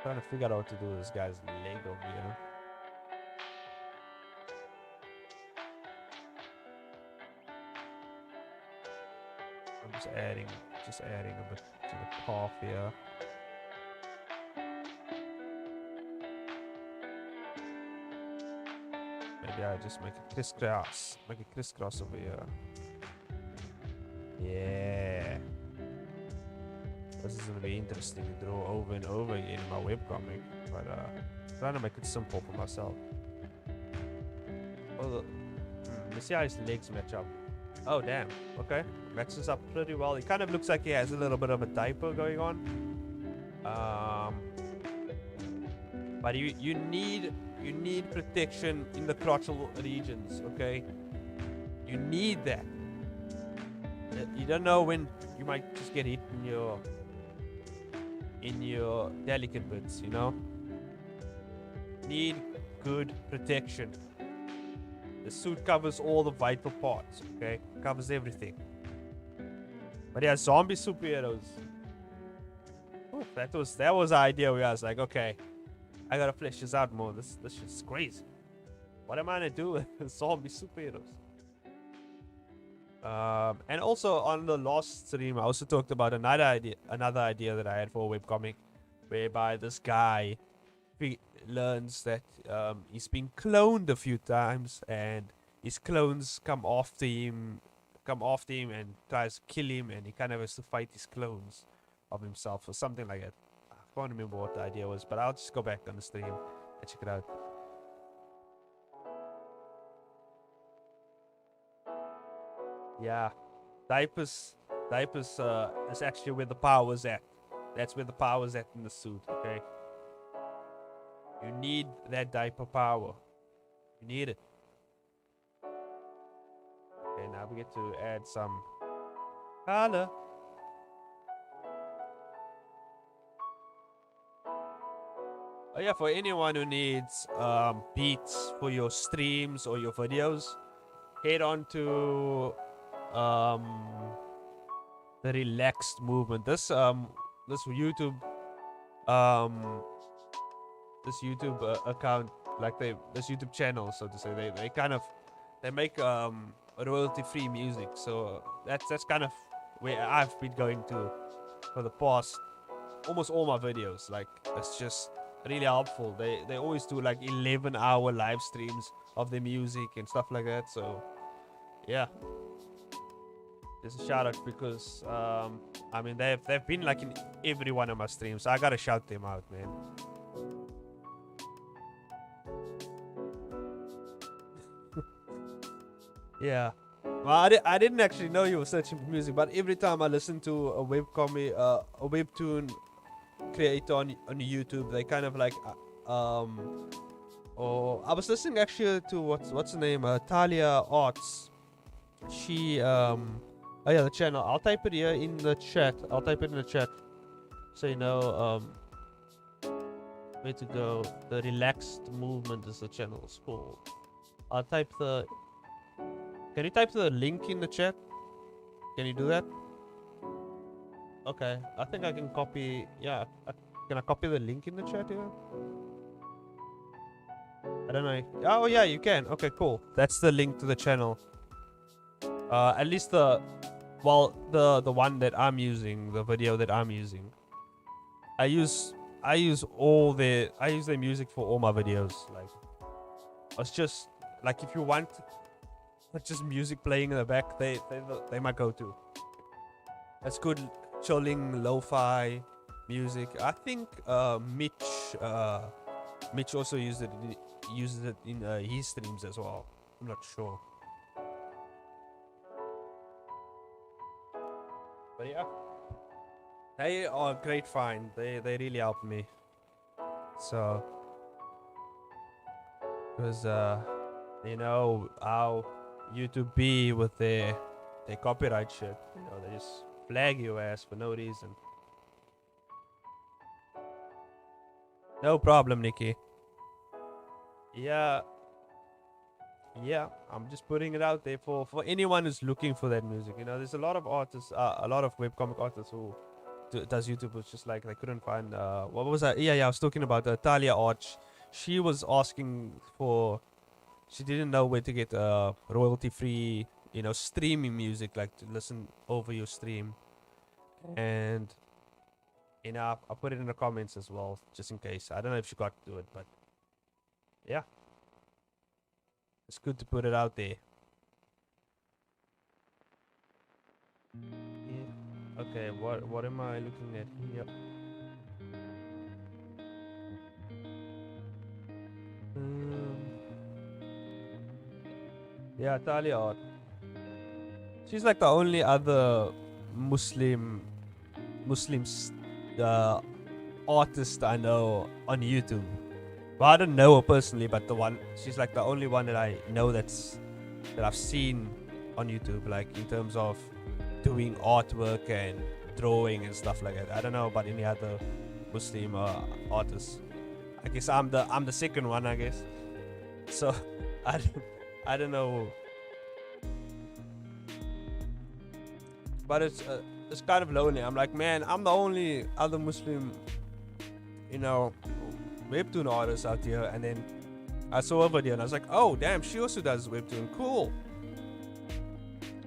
Trying to figure out what to do with this guy's leg over here. I'm just adding a bit to the calf here. Maybe I just make a crisscross over here. Yeah. This is gonna be interesting to draw over and over again in my webcomic, but trying to make it simple for myself. Oh, let's see how his legs match up. Oh damn, okay, matches up pretty well. He kind of looks like he has a little bit of a diaper going on. But you need protection in the crotchal regions, okay? You need that. You don't know when you might just get hit in your delicate bits, you know? Need good protection. The suit covers all the vital parts, okay? Covers everything. But yeah, zombie superheroes. Ooh, that was the idea where I was like, okay, I gotta flesh this out more. This shit's crazy. What am I gonna do with zombie superheroes? And also on the last stream, I also talked about another idea that I had for a webcomic, whereby this guy learns that he's been cloned a few times, and his clones come after him and tries to kill him, and he kind of has to fight his clones of himself or something like that. I can't remember what the idea was, but I'll just go back on the stream and check it out. Yeah, diapers is actually where the power's at. That's where the power's at in the suit, okay? You need that diaper power. You need it. Okay, now we get to add some color. Oh yeah, for anyone who needs beats for your streams or your videos, head on to the relaxed movement. This YouTube account, like this YouTube channel, so to say, they make royalty free music. So that's kind of where I've been going to for the past almost all my videos. Like, it's just really helpful. They always do like 11-hour live streams of their music and stuff like that. So yeah, there's a shout out because I mean they've been like in every one of my streams. So I gotta shout them out, man. Yeah. Well, I didn't actually know you were searching for music, but every time I listen to a webcomic, a webtoon creator on YouTube, they kind of like or I was listening actually to what's the name, Talia Arts. She oh yeah, the channel. I'll type it here in the chat. So you know where to go. The Relaxed Movement is the channel. It's called. I'll type the. Can you type the link in the chat? Can you do that? Okay, I think I can copy. Yeah, can I copy the link in the chat here? I don't know. Oh yeah, you can. Okay, cool. That's the link to the channel. At least the one that I'm using, the video that I'm using. I use their music for all my videos. Like, it's just like, if you want just music playing in the back, they might go to. That's good chilling lo-fi music. I think Mitch also uses it in his streams as well. I'm not sure. But yeah, they are a great find. They really helped me. So, because you know how YouTube be with their copyright shit. You know, they just flag your ass for no reason. No problem, Nikki. Yeah, I'm just putting it out there for anyone who's looking for that music. You know, there's a lot of artists, a lot of webcomic artists who does YouTube. It's just like they couldn't find. What was that? Yeah, I was talking about Talia Arch. She was asking for. She didn't know where to get royalty-free, you know, streaming music, like to listen over your stream. And you know, I'll put it in the comments as well, just in case. I don't know if she got to it, but yeah, it's good to put it out there. Yeah. Okay, what am I looking at here? Yeah, Talia. She's like the only other Muslim artist I know on YouTube. Well, I don't know her personally, but she's like the only one that I know that I've seen on YouTube, like in terms of doing artwork and drawing and stuff like that. I don't know about any other Muslim artists. I guess I'm the second one, I guess. So I don't know. But it's kind of lonely. I'm like, man, I'm the only other Muslim, you know, webtoon artist out here. And then I saw a video and I was like, oh damn, she also does webtoon. Cool.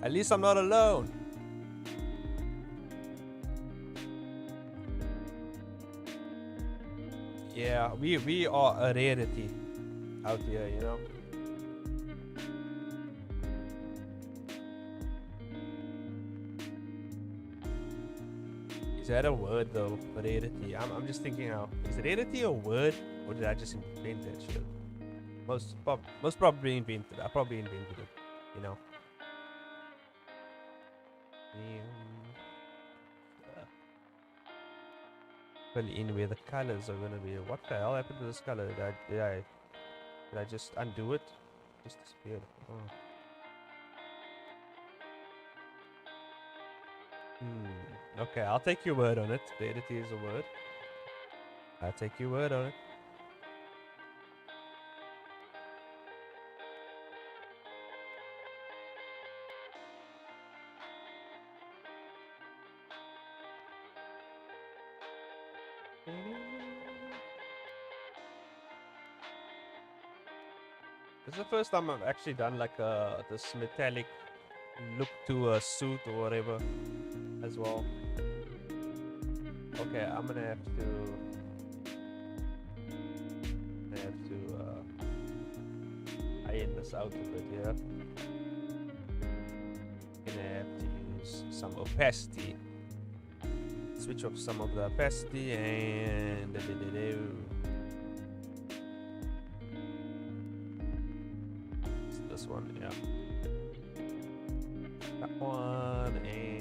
At least I'm not alone. Yeah, we are a rarity out here, you know. Is that a word though? Rarity. I'm just thinking now. Is rarity a word, or did I just invent that shit? Most probably invented. I probably invented it. You know. Fill in where the colors are gonna be. What the hell happened to this color? Did I just undo it? Just disappeared. Oh. Okay, I'll take your word on it. Rarity is a word. I'll take your word on it. This is the first time I've actually done like this metallic look to a suit or whatever as well. Okay, I'm gonna have to iron this out a bit here. Gonna have to use some opacity. Switch off some of the opacity and this one, yeah. That one and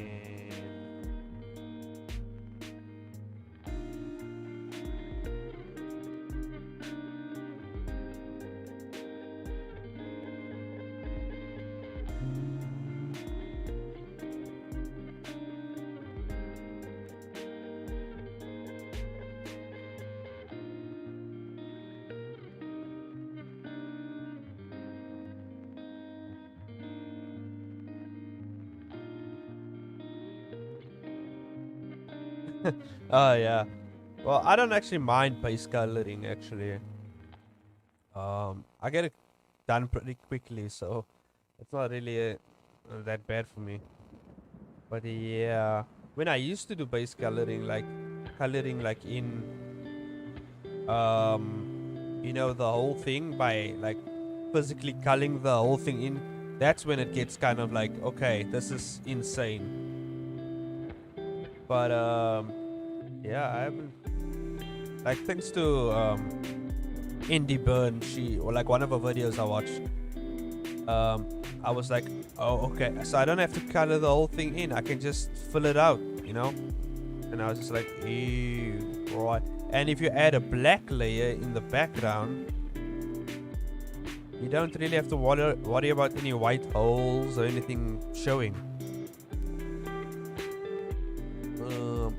oh yeah. Well, I don't actually mind base coloring actually. I get it done pretty quickly, so it's not really that bad for me. But yeah, when I used to do base coloring, like in the whole thing by like physically coloring the whole thing in, that's when it gets kind of like, okay, this is insane. But yeah, I haven't, like, thanks to Indie Burn, or like one of her videos I watched, I was like, oh, okay, so I don't have to color the whole thing in, I can just fill it out, and I was just like, ew, right. And if you add a black layer in the background, you don't really have to worry about any white holes or anything showing.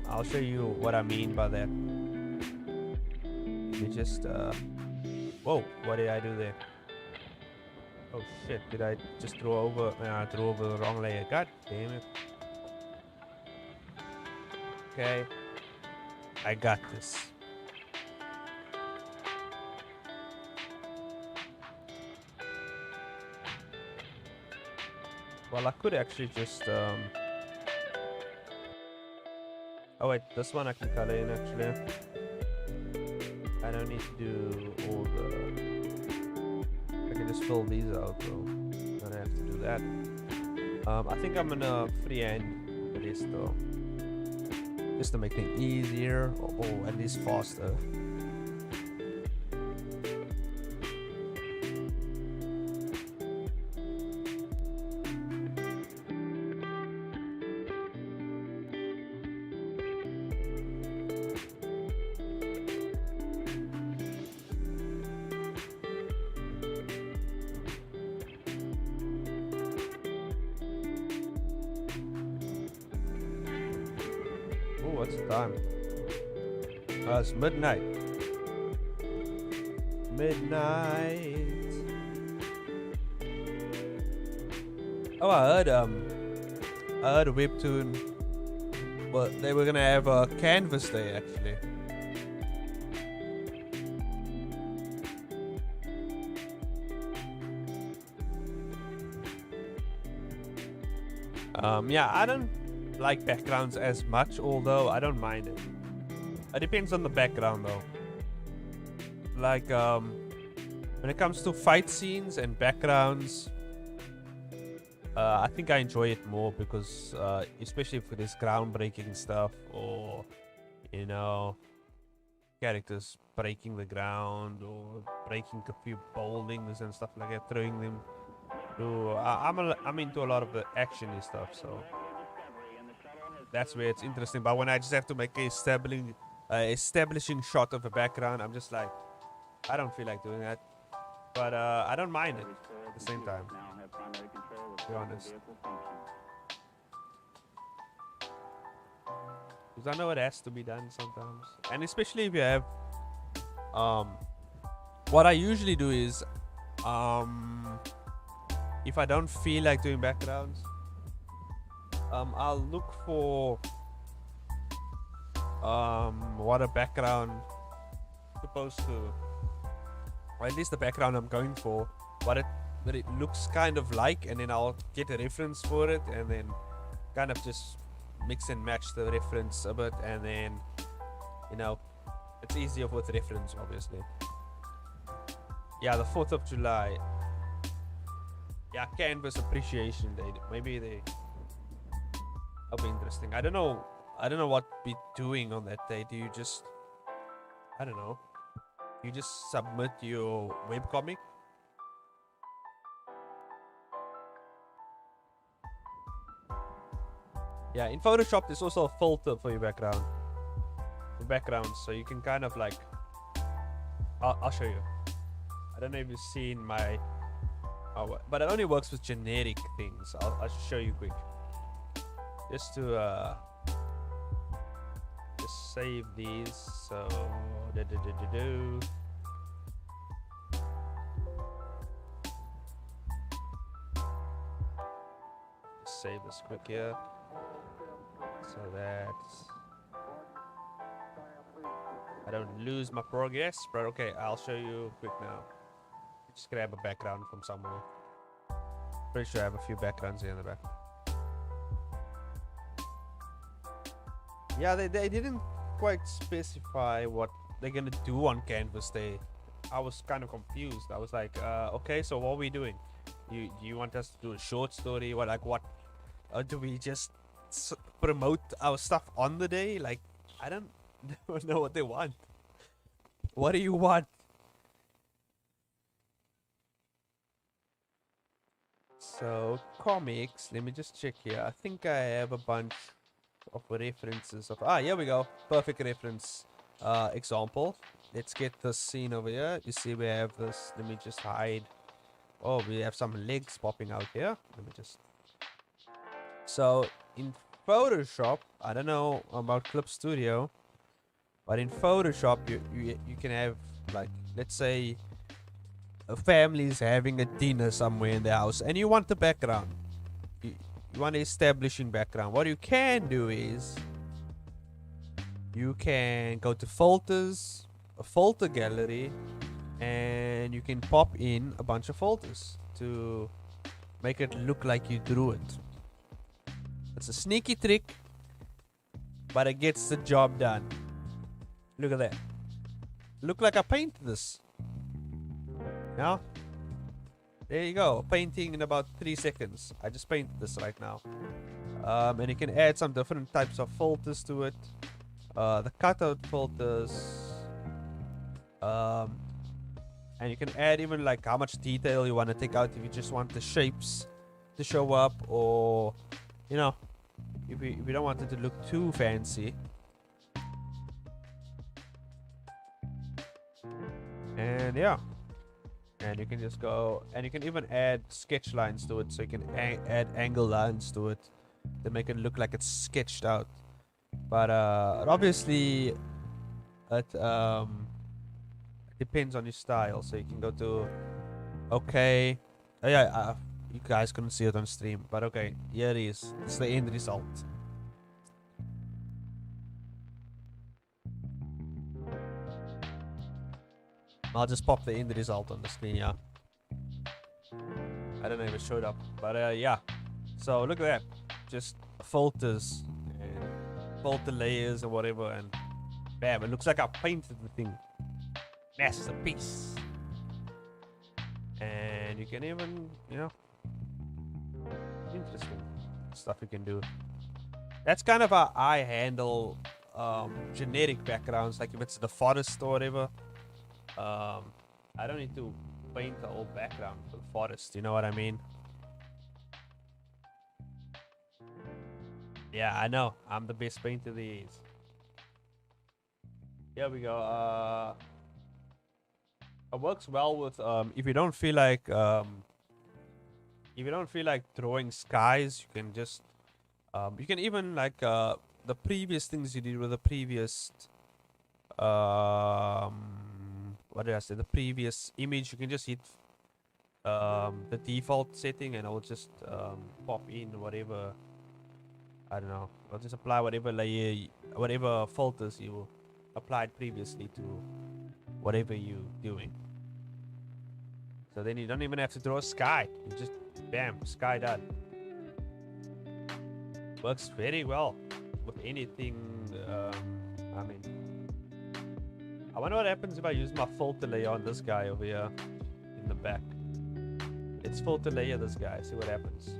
I'll show you what I mean by that. You just whoa, what did I do there? Oh shit, did I just throw over the wrong layer? God damn it. Okay, I got this. Well, I could actually just oh wait, this one I can color in actually. I don't need to do all I can just fill these out though. Don't have to do that. I think I'm gonna freehand this though, just to make things easier or at least faster. What's the time? It's midnight. Midnight. Oh, I heard Webtoon. Well, they were gonna have a canvas day actually. Yeah, I don't like backgrounds as much, although I don't mind it. It depends on the background though. Like when it comes to fight scenes and backgrounds, I think I enjoy it more because especially for this groundbreaking stuff, or characters breaking the ground or breaking a few buildings and stuff like that, throwing them through. I'm into a lot of the actiony stuff, so that's where it's interesting. But when I just have to make a establishing shot of a background, I'm just like, I don't feel like doing that. But I don't mind it at the same time, to be honest. Because I know it has to be done sometimes. And especially if you have what I usually do is if I don't feel like doing backgrounds, I'll look for what a background supposed to, or at least the background I'm going for, what it looks kind of like, and then I'll get a reference for it, and then kind of just mix and match the reference a bit, and then it's easier with reference, obviously. Yeah, the 4th of July. Yeah, Canvas Appreciation Day. Maybe that'll be interesting. I don't know what be doing on that day. Do you just, I don't know, you just submit your webcomic? Yeah, in Photoshop there's also a filter for your background. So you can kind of like, I'll show you. I don't know if you've seen my, but it only works with generic things. I'll show you quick. Just to just save these. So just save this quick here. So that I don't lose my progress. But okay, I'll show you quick now. just grab a background from somewhere. Pretty sure I have a few backgrounds here in the back. Yeah, they didn't quite specify what they're gonna do on Canvas Day. I was kind of confused. I was like, okay, so what are we doing? You want us to do a short story? What, like, what? Or do we just promote our stuff on the day? Like, I don't know what they want. What do you want? So, comics. Let me just check here. I think I have a bunch of references of. Ah, here we go. Perfect reference. Example. Let's get this scene over here. You see, we have this. Let me just hide. Oh, we have some legs popping out here. Let me just. So, in Photoshop, I don't know about Clip Studio, but in Photoshop, you can have, like, let's say a family is having a dinner somewhere in the house, and you want the background. You want an establishing background. What you can do is you can go to filters, a filter gallery, and you can pop in a bunch of filters to make it look like you drew it. It's a sneaky trick, but it gets the job done. Look at that. Look like I painted this. Now, there you go. Painting in about 3 seconds. I just painted this right now. And you can add some different types of filters to it. The cutout filters. And you can add even like how much detail you want to take out if you just want the shapes to show up, or, you know, if you don't want it to look too fancy. And yeah. And you can just go, and you can even add sketch lines to it, so you can add angle lines to it to make it look like it's sketched out. But obviously it depends on your style. So you can go to okay. Oh yeah, you guys couldn't see it on stream, but okay, here it is. It's the end result. I'll just pop the end result on the screen, yeah. I don't know if it showed up, but yeah. So look at that. Just filters and filter layers or whatever, and bam, it looks like I painted the thing. Masterpiece. And you can even, you know, interesting stuff you can do. That's kind of how I handle generic backgrounds, like if it's the forest or whatever. I don't need to paint the whole background for the forest, you know what I mean? Yeah, I know. I'm the best painter there is. Here we go. It works well with if you don't feel like drawing skies, you can just you can even like the previous things you did with the previous what did I say? The previous image, you can just hit the default setting, and it'll just pop in whatever. I don't know. I'll just apply whatever layer, whatever filters you applied previously to whatever you're doing. So then you don't even have to draw a sky. You just bam, sky done. Works very well with anything. I mean. I wonder what happens if I use my filter layer on this guy over here in the back. Let's filter layer this guy, see what happens.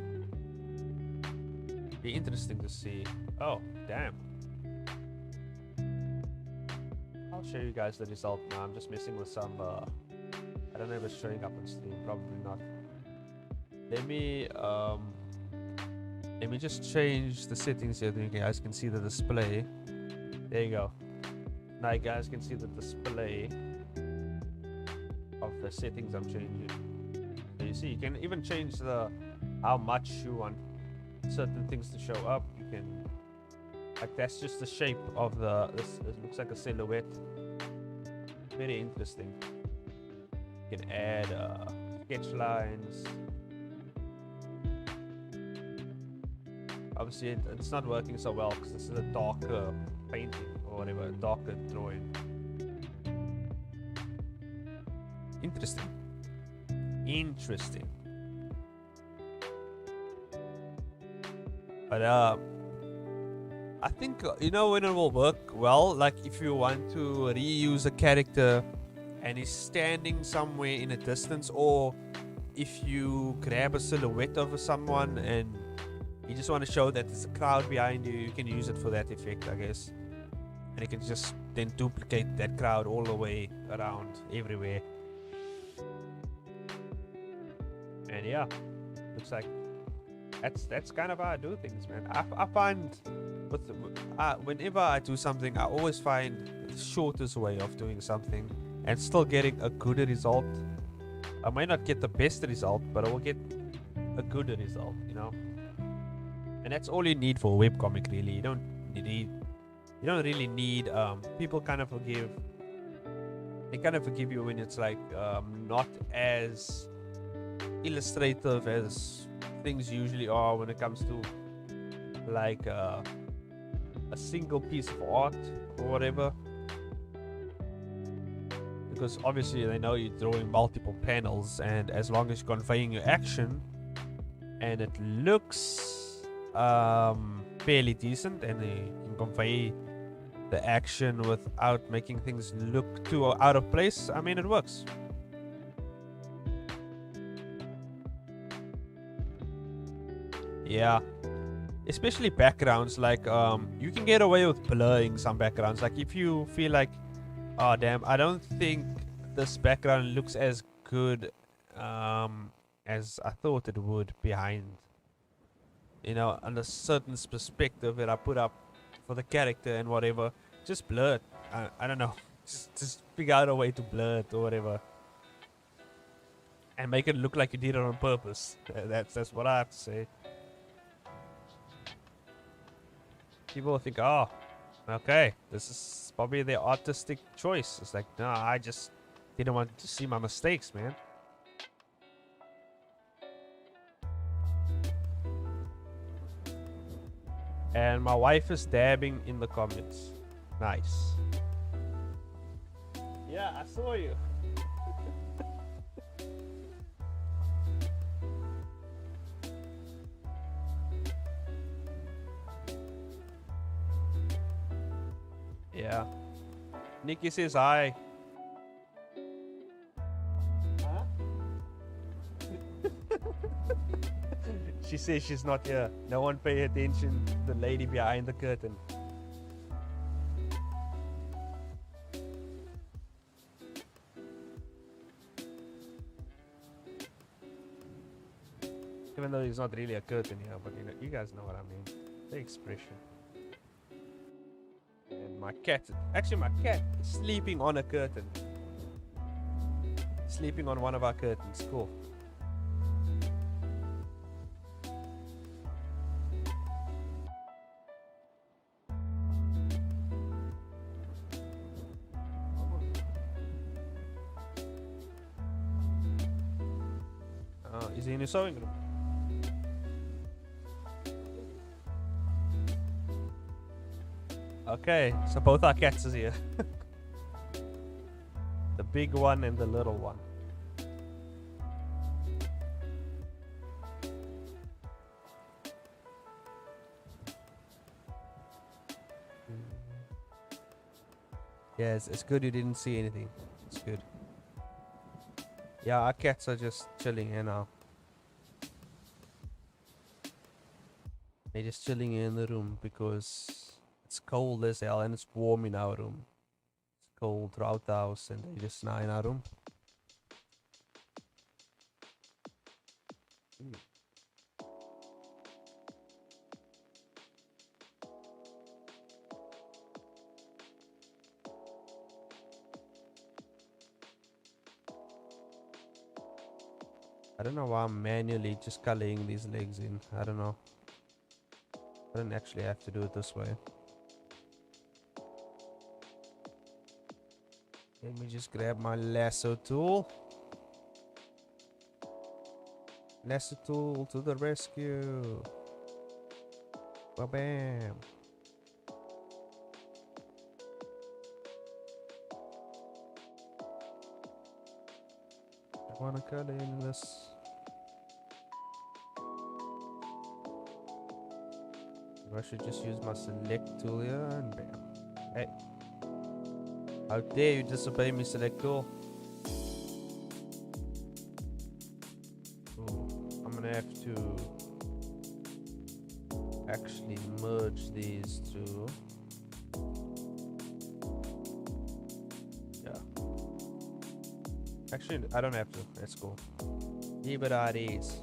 Be interesting to see. Oh, damn. I'll show you guys the result now. I'm just messing with some, I don't know if it's showing up on stream, probably not. Let me just change the settings here so you guys can see the display. There you go. Now you guys can see the display of the settings I'm changing. So you see, you can even change the how much you want certain things to show up. You can, like, that's just the shape of the. It looks like a silhouette. Very interesting. You can add sketch lines. Obviously, it's not working so well because this is a darker painting or whatever, darker drawing. Interesting. Interesting. But I think you know when it will work well. Like if you want to reuse a character and he's standing somewhere in a distance, or if you grab a silhouette of someone and you just want to show that there's a crowd behind you, you can use it for that effect, I guess. And you can just then duplicate that crowd all the way around everywhere. And yeah, looks like that's kind of how I do things, man. I find whenever I do something, I always find the shortest way of doing something and still getting a good result. I might not get the best result, but I will get a good result, you know. And that's all you need for a webcomic, really. You don't really need people kind of forgive. They kind of forgive you when it's like not as illustrative as things usually are when it comes to like a single piece of art or whatever, because obviously they know you're drawing multiple panels, and as long as you're conveying your action and it looks fairly decent and you can convey the action without making things look too out of place, I mean, it works. Yeah, especially backgrounds. Like you can get away with blurring some backgrounds. Like if you feel like, oh damn, I don't think this background looks as good as I thought it would behind, you know, on a certain perspective that I put up for the character and whatever, just blur it. I don't know, just figure out a way to blur it or whatever and make it look like you did it on purpose. That's what I have to say. People will think, oh, okay, this is probably their artistic choice. It's like, no, I just didn't want to see my mistakes, man. And my wife is dabbing in the comments. Nice. Yeah, I saw you. Yeah. Nikki says hi. Huh? She says she's not here. No one pay attention to the lady behind the curtain. Even though there's not really a curtain here, but you guys know what I mean. The expression. And my cat, actually my cat is sleeping on a curtain. Sleeping on one of our curtains. Cool. Is he in the sewing room? Okay, so both our cats is here. The big one and the little one. Yes, it's good you didn't see anything. It's good. Yeah, our cats are just chilling here now. They're just chilling in the room because it's cold as hell and it's warm in our room. It's cold throughout the house and they're just now in our room. I don't know why I'm manually just coloring these legs in. I don't know. I don't actually have to do it this way. Let me just grab my lasso tool. Lasso tool to the rescue. Ba-bam. wanna color in this. I should just use my select tool here and bam. Hey. How dare you disobey me, select tool? Ooh, I'm gonna have to actually merge these two. Yeah. Actually, I don't have to. That's cool. Leave it at ease.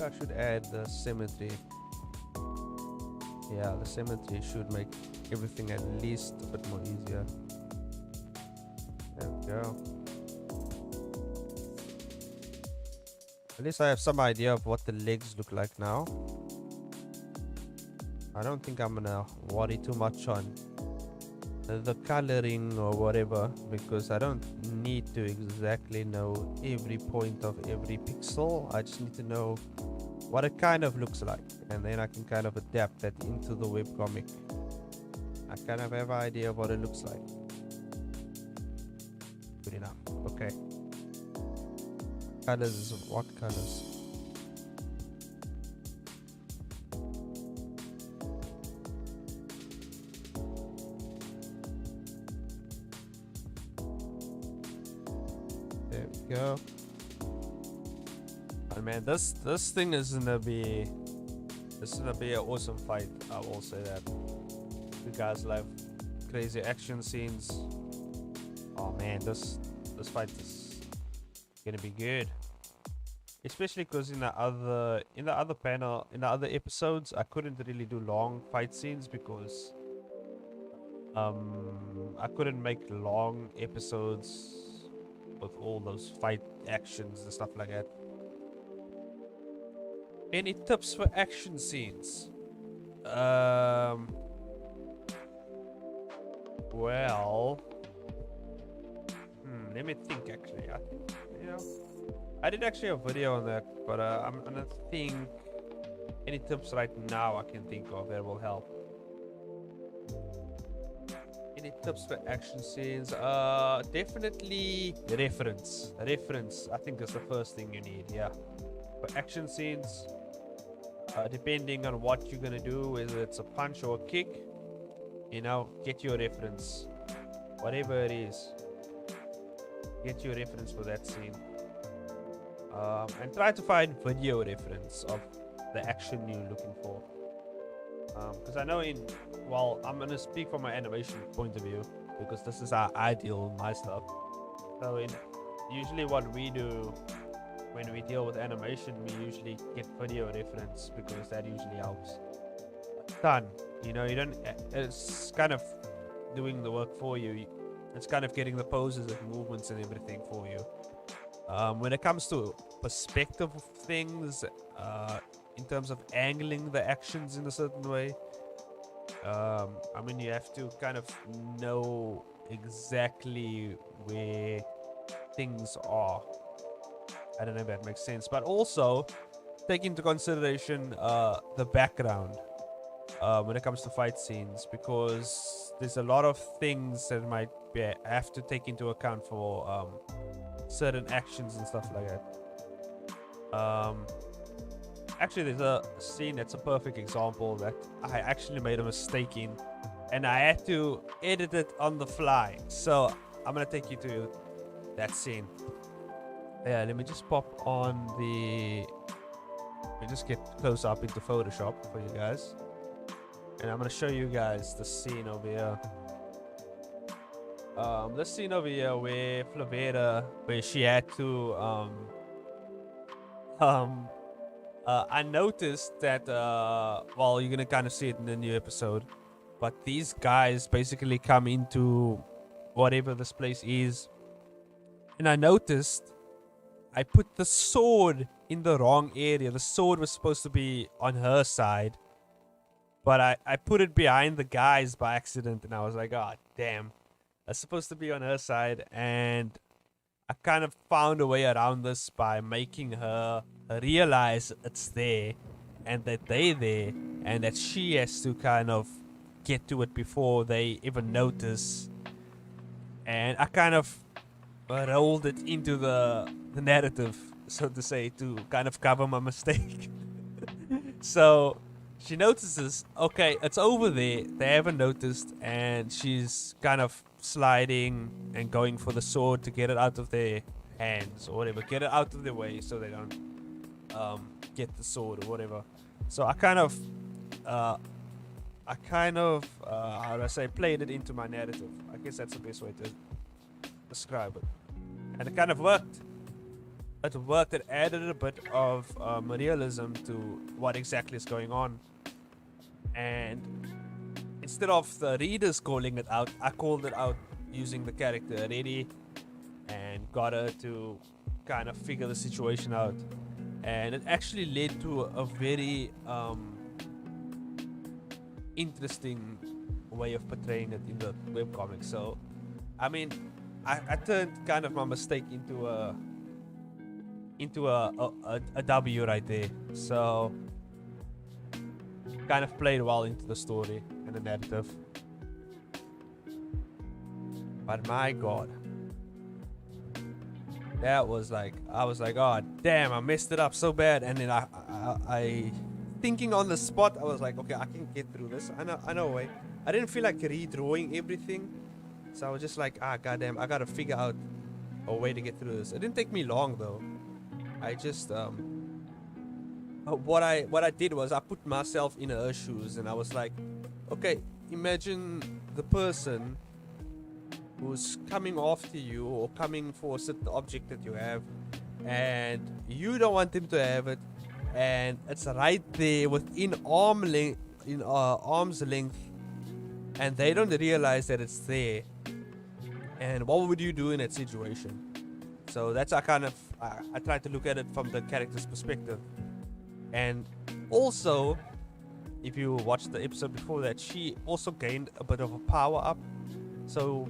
I should add the symmetry. Yeah, the symmetry should make everything at least a bit more easier. There we go. At least I have some idea of what the legs look like now. I don't think I'm gonna worry too much on the coloring or whatever, because I don't need to exactly know every point of every pixel. I just need to know what it kind of looks like, and then I can kind of adapt that into the webcomic. I kind of have an idea of what it looks like. Good enough. Okay. Colors. What colors? There we go. Oh man, this thing is gonna be an awesome fight. I will say that. You guys love crazy action scenes. Oh man, this fight is gonna be good. Especially because in the other panel, in the other episodes, I couldn't really do long fight scenes because I couldn't make long episodes with all those fight actions and stuff like that. Any tips for action scenes? Well, let me think. Actually, I think, I did actually a video on that, but I'm gonna think any tips right now I can think of that will help. Any tips for action scenes? Definitely reference. I think is the first thing you need. Yeah, for action scenes. Depending on what you're gonna do, whether it's a punch or a kick, get your reference. Whatever it is, get your reference for that scene. And try to find video reference of the action you're looking for. Because I know I'm gonna speak from my animation point of view, because this is how I deal with my stuff. So usually what we do when we deal with animation, we usually get video reference, because that usually helps a ton. You don't, it's kind of doing the work for you. It's kind of getting the poses and movements and everything for you. When it comes to perspective of things, in terms of angling the actions in a certain way, you have to kind of know exactly where things are. I don't know if that makes sense, but also take into consideration the background when it comes to fight scenes, because there's a lot of things that might have to take into account for certain actions and stuff like that. Actually, there's a scene that's a perfect example that I actually made a mistake in, and I had to edit it on the fly. So I'm gonna take you to that scene. Yeah, let me just pop on let me just get close up into Photoshop for you guys, and I'm gonna show you guys the scene over here. This scene over here where Flavera, where she had to I noticed that well, you're gonna kind of see it in the new episode, but these guys basically come into whatever this place is, and I noticed I put the sword in the wrong area. The sword was supposed to be on her side, but I put it behind the guys by accident, and I was like, oh damn, it's supposed to be on her side, and I kind of found a way around this by making her realize it's there, and that they're there, and that she has to kind of get to it before they even notice. And I kind of rolled it into the narrative, so to say, to kind of cover my mistake. So she notices, okay, it's over there. They haven't noticed, and she's kind of sliding and going for the sword to get it out of their hands or whatever, get it out of their way so they don't get the sword or whatever. So I kind of, how do I say, played it into my narrative. I guess that's the best way to describe it, and it kind of worked. It worked. It added a bit of realism to what exactly is going on, and instead of the readers calling it out, I called it out using the character Reddy, and got her to kind of figure the situation out, and it actually led to a very interesting way of portraying it in the webcomic. So, I mean, I turned kind of my mistake into a W right there. So kind of played well into the story and the narrative. But my god, that was like, I was like, oh damn, I messed it up so bad. And then I thinking on the spot, I was like, okay, I can get through this. I know a way. I didn't feel like redrawing everything, so I was just like, goddamn, I gotta figure out a way to get through this. It didn't take me long though. I just what I did was I put myself in her shoes, and I was like, okay, imagine the person who's coming after you or coming for a certain object that you have, and you don't want them to have it, and it's right there within arm's length, and they don't realize that it's there. And what would you do in that situation? So that's I tried to look at it from the character's perspective. And also, if you watched the episode before that, she also gained a bit of a power up. So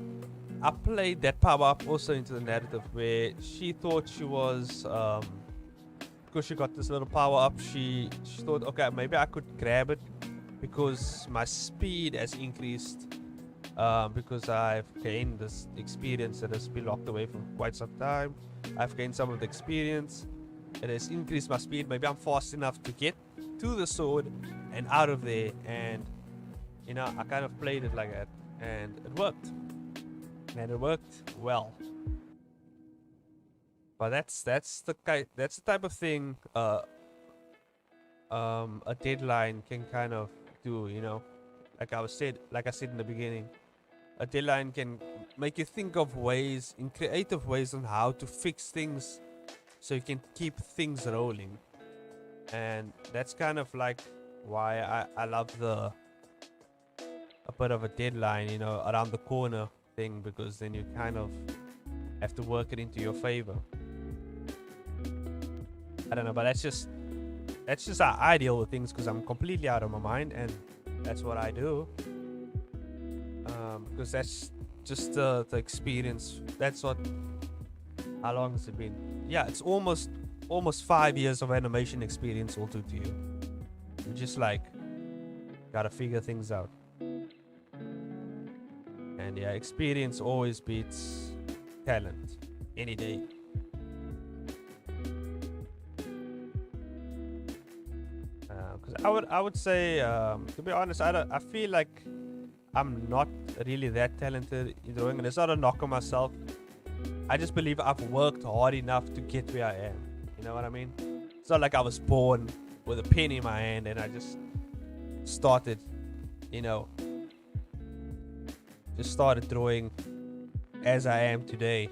I played that power up also into the narrative, where she thought she was because she got this little power up, she thought, okay, maybe I could grab it because my speed has increased, because I've gained this experience that has been locked away for quite some time. I've gained some of the experience. It has increased my speed. Maybe I'm fast enough to get to the sword and out of there. And you know, I kind of played it like that, and it worked. And it worked well. But that's the type of thing a deadline can kind of do, you know. Like I said in the beginning, a deadline can make you think of ways, in creative ways, on how to fix things so you can keep things rolling. And that's kind of like why I love a bit of a deadline, you know, around the corner thing, because then you kind of have to work it into your favor. I don't know, but that's just how I deal with things, because I'm completely out of my mind, and that's what I do. Because that's just the experience. That's what. How long has it been? Yeah, it's almost 5 years of animation experience will do to you. You just like gotta figure things out. And yeah, experience always beats talent any day. Because I would say, to be honest, I feel like I'm not really that talented in drawing, and it's not a knock on myself. I just believe I've worked hard enough to get where I am. You know what I mean? It's not like I was born with a pen in my hand and I just started, you know, just started drawing as I am today.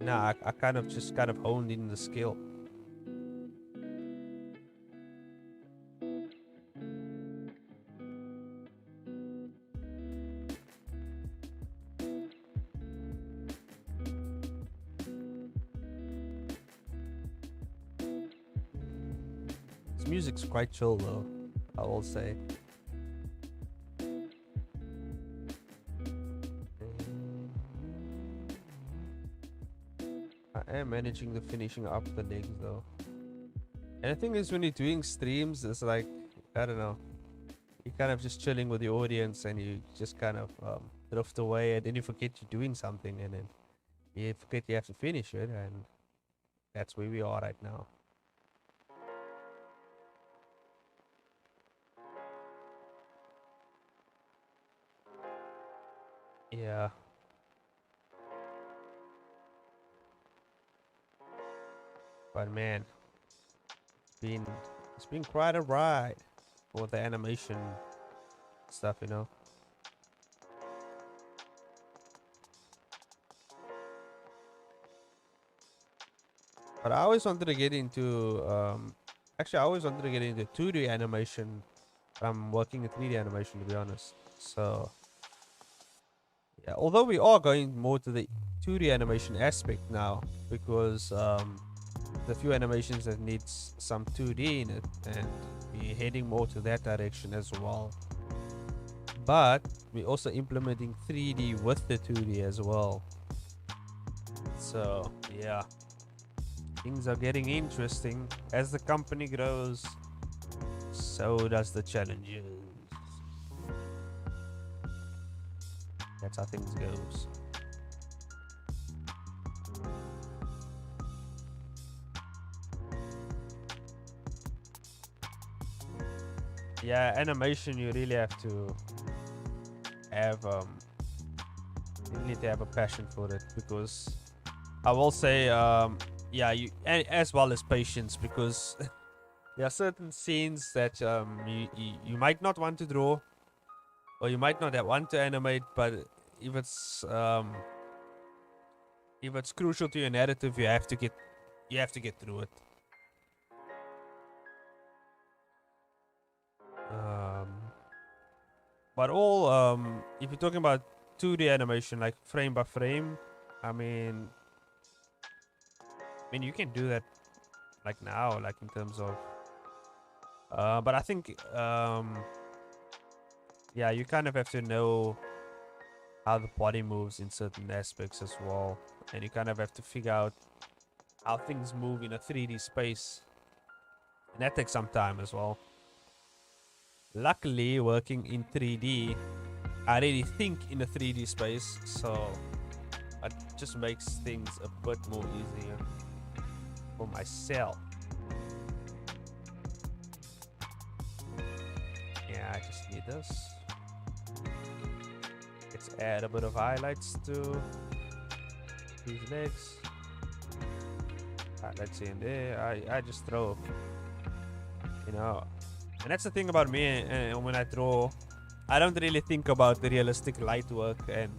Nah, I kind of honed in the skill. Music's quite chill though, I will say. I am managing the finishing up the legs though. And the thing is, when you're doing streams, it's like, I don't know, you're kind of just chilling with the audience and you just kind of drift away, and then you forget you're doing something, and then you forget you have to finish it, and that's where we are right now. Yeah. But man, it's been quite a ride for the animation stuff, you know. But I always wanted to get into actually I always wanted to get into 2D animation. I'm working in 3D animation, to be honest. So yeah, although we are going more to the 2D animation aspect now, because the few animations that needs some 2D in it, and we're heading more to that direction as well. But we're also implementing 3D with the 2D as well. So yeah, things are getting interesting. As the company grows, so does the challenges. That's how things goes. Yeah, animation, you really have to have you need to have a passion for it, because I will say yeah, you as well as patience, because there are certain scenes that you might not want to draw, or you might not want to animate, but if it's crucial to your narrative, you have to get through it. But all if you're talking about 2D animation, like frame by frame, I mean you can do that like now, like in terms of but I think yeah, you kind of have to know how the body moves in certain aspects as well, and you kind of have to figure out how things move in a 3D space, and that takes some time as well. Luckily, working in 3D, I really think in a 3D space, so it just makes things a bit more easier for myself. Yeah, I just need this. Let's add a bit of highlights to these legs. Highlights in there. I just throw, you know. And that's the thing about me, when I draw, I don't really think about the realistic light work and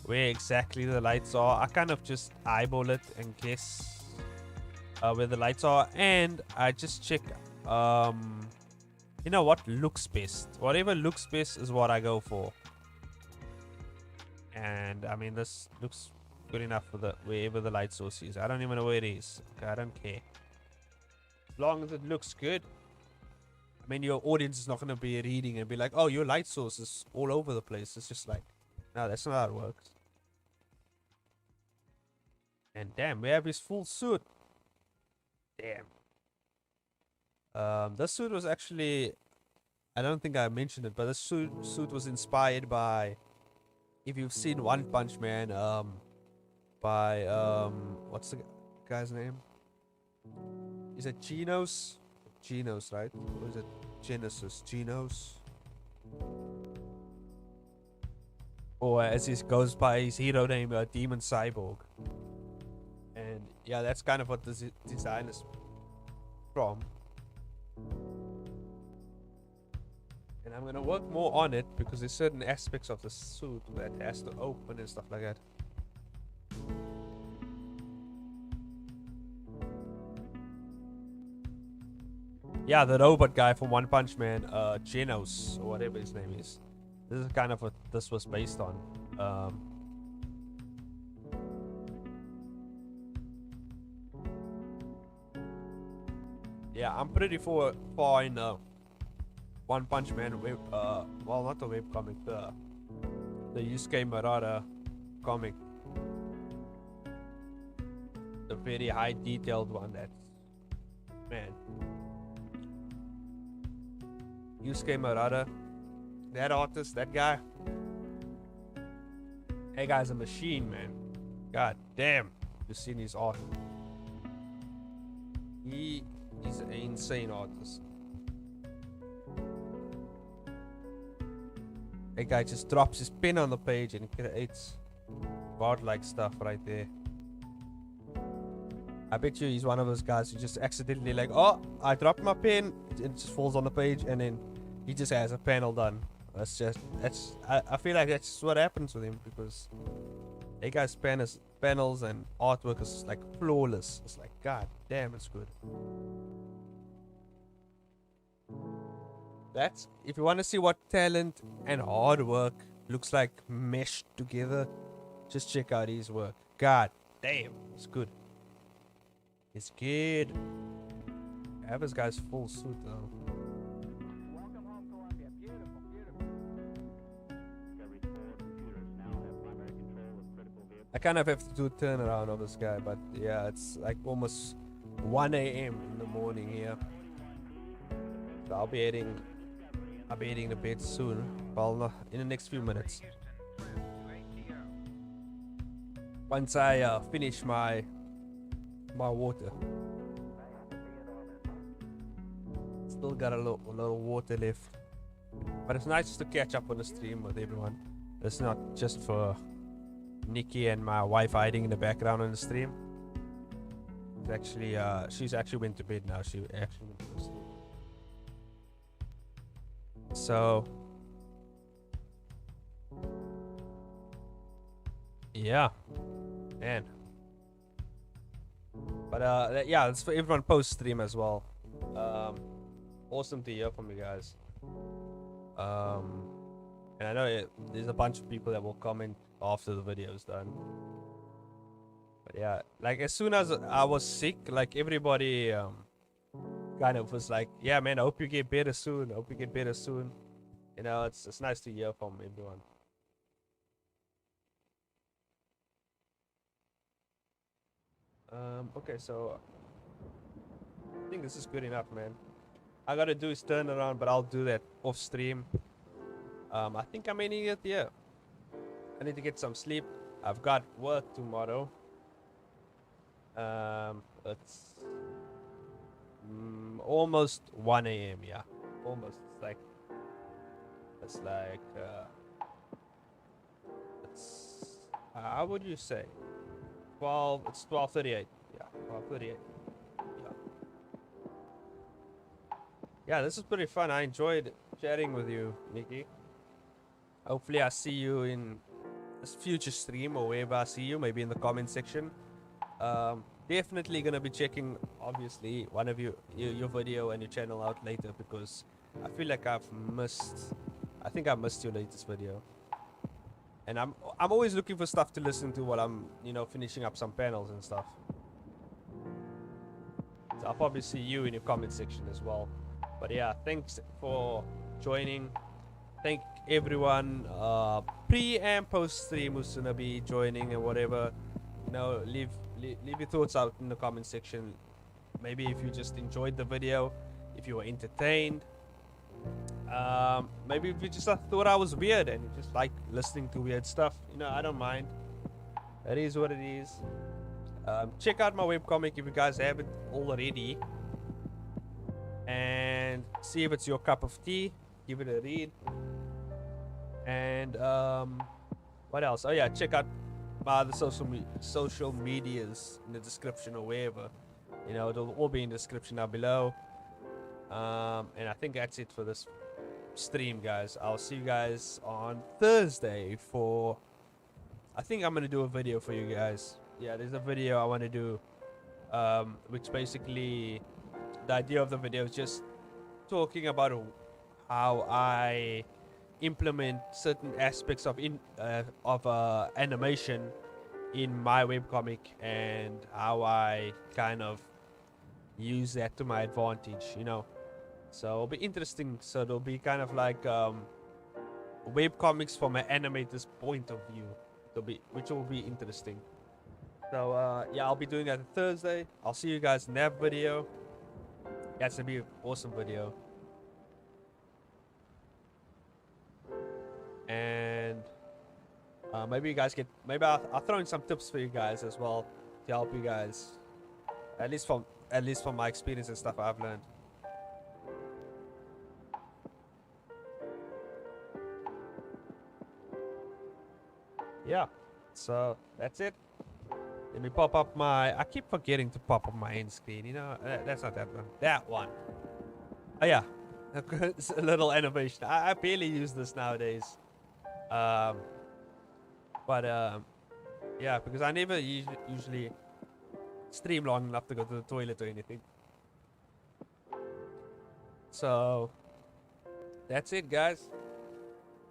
where exactly the lights are. I kind of just eyeball it and guess where the lights are, and I just check you know what looks best. Whatever looks best is what I go for. And I mean, this looks good enough for the wherever the light source is. I don't even know where it is. Okay, I don't care. As long as it looks good. I mean, your audience is not going to be reading and be like, oh, your light source is all over the place. It's just like, no, that's not how it works. And damn, we have his full suit. Damn. This suit was actually, I don't think I mentioned it, but this suit was inspired by, if you've seen One Punch Man, by, what's the guy's name? Is it Genos? Genos, right? Or is it Genesis? Genos? Or as he goes by his hero name, Demon Cyborg. And yeah, that's kind of what this design is from. And I'm gonna work more on it, because there's certain aspects of the suit that has to open and stuff like that. Yeah, the robot guy from One Punch Man, Genos, or whatever his name is. This is kind of what this was based on. Yeah, I'm pretty far in One Punch Man well, not the webcomic, the Yusuke Murata comic. The very high detailed one. That's, man. Yusuke Murata, that artist, that guy. That guy's a machine, man. God damn, just seen his art. He is an insane artist. That guy just drops his pen on the page and creates godlike stuff right there. I bet you he's one of those guys who just accidentally like, oh, I dropped my pen, it just falls on the page, and then he just has a panel done. I feel like that's just what happens with him, because that guy's panels and artwork is like flawless. It's like, god damn, it's good. That's, if you want to see what talent and hard work looks like meshed together, just check out his work. God damn, it's good. It's good. I have this guy's full suit though. Welcome home, Columbia. Beautiful, beautiful. Discovery 4 computers now have primary control of critical vehicles. I kind of have to do a turnaround of this guy, but yeah, it's like almost 1 a.m. in the morning here. So I'll be heading to bed soon. Well, not in the next few minutes. Once I finish my water. Still got a little water left. But it's nice to catch up on the stream with everyone. It's not just for Nikki and my wife hiding in the background on the stream. It's actually, she's actually went to bed now. She actually went to sleep. So, yeah, man. But yeah, it's for everyone post stream as well. Awesome to hear from you guys. And I know there's a bunch of people that will comment after the video's done. But yeah, like as soon as I was sick, like everybody kind of was like, yeah man, I hope you get better soon. I hope you get better soon. You know, it's nice to hear from everyone. Okay, so I think this is good enough, man. I gotta do is turn around, but I'll do that off stream. I think I'm ending it here. I need to get some sleep. I've got work tomorrow. It's almost 1 a.m. Yeah, almost. It's like how would you say? 12. It's 12:38. Yeah, 12:38. Yeah, this is pretty fun. I enjoyed chatting with you, Nikki. Hopefully I see you in this future stream or wherever I see you, maybe in the comment section. Definitely gonna be checking, obviously, one of your video and your channel out later, because I feel like I think I missed your latest video. And I'm always looking for stuff to listen to while I'm, you know, finishing up some panels and stuff. So I'll probably see you in your comment section as well. But yeah, thanks for joining. Thank everyone pre and post stream who's gonna be joining and whatever. You know, leave your thoughts out in the comment section. Maybe if you just enjoyed the video, if you were entertained, maybe if you just thought I was weird and you just like listening to weird stuff, you know, I don't mind. It is what it is. Check out my webcomic if you guys haven't already, and see if it's your cup of tea. Give it a read. And what else? Oh yeah, check out the social medias in the description or wherever. You know, it'll all be in the description down below. And I think that's it for this stream, guys. I'll see you guys on Thursday for, I think I'm gonna do a video for you guys. Yeah, there's a video I want to do, which basically the idea of the video is just talking about how I implement certain aspects of animation in my webcomic, and how I kind of use that to my advantage, you know. So it'll be interesting. So it'll be kind of like webcomics from an animator's point of view, which will be interesting. So yeah, I'll be doing that on Thursday. I'll see you guys in that video. That's gonna be an awesome video. And maybe you guys get, maybe I'll throw in some tips for you guys as well to help you guys, at least from my experience and stuff I've learned. Yeah, so that's it. Let me pop up my, I keep forgetting to pop up my end screen, you know. That's not that one, that one. Oh yeah, it's a little animation. I barely use this nowadays. But yeah, because I never usually stream long enough to go to the toilet or anything. So that's it, guys.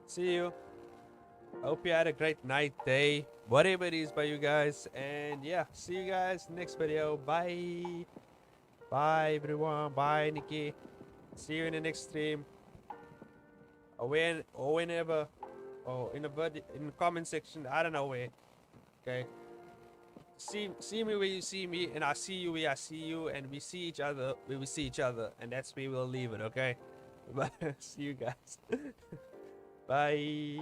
See you. Hope you had a great night, day, whatever it is by you guys. And yeah, see you guys next video. Bye. Bye, everyone. Bye, Nikki. See you in the next stream. Or whenever. Or in the comment section. I don't know where. Okay. See me where you see me, and I see you where I see you, and we see each other where we see each other, and that's where we'll leave it. Okay. Bye. See you guys. Bye.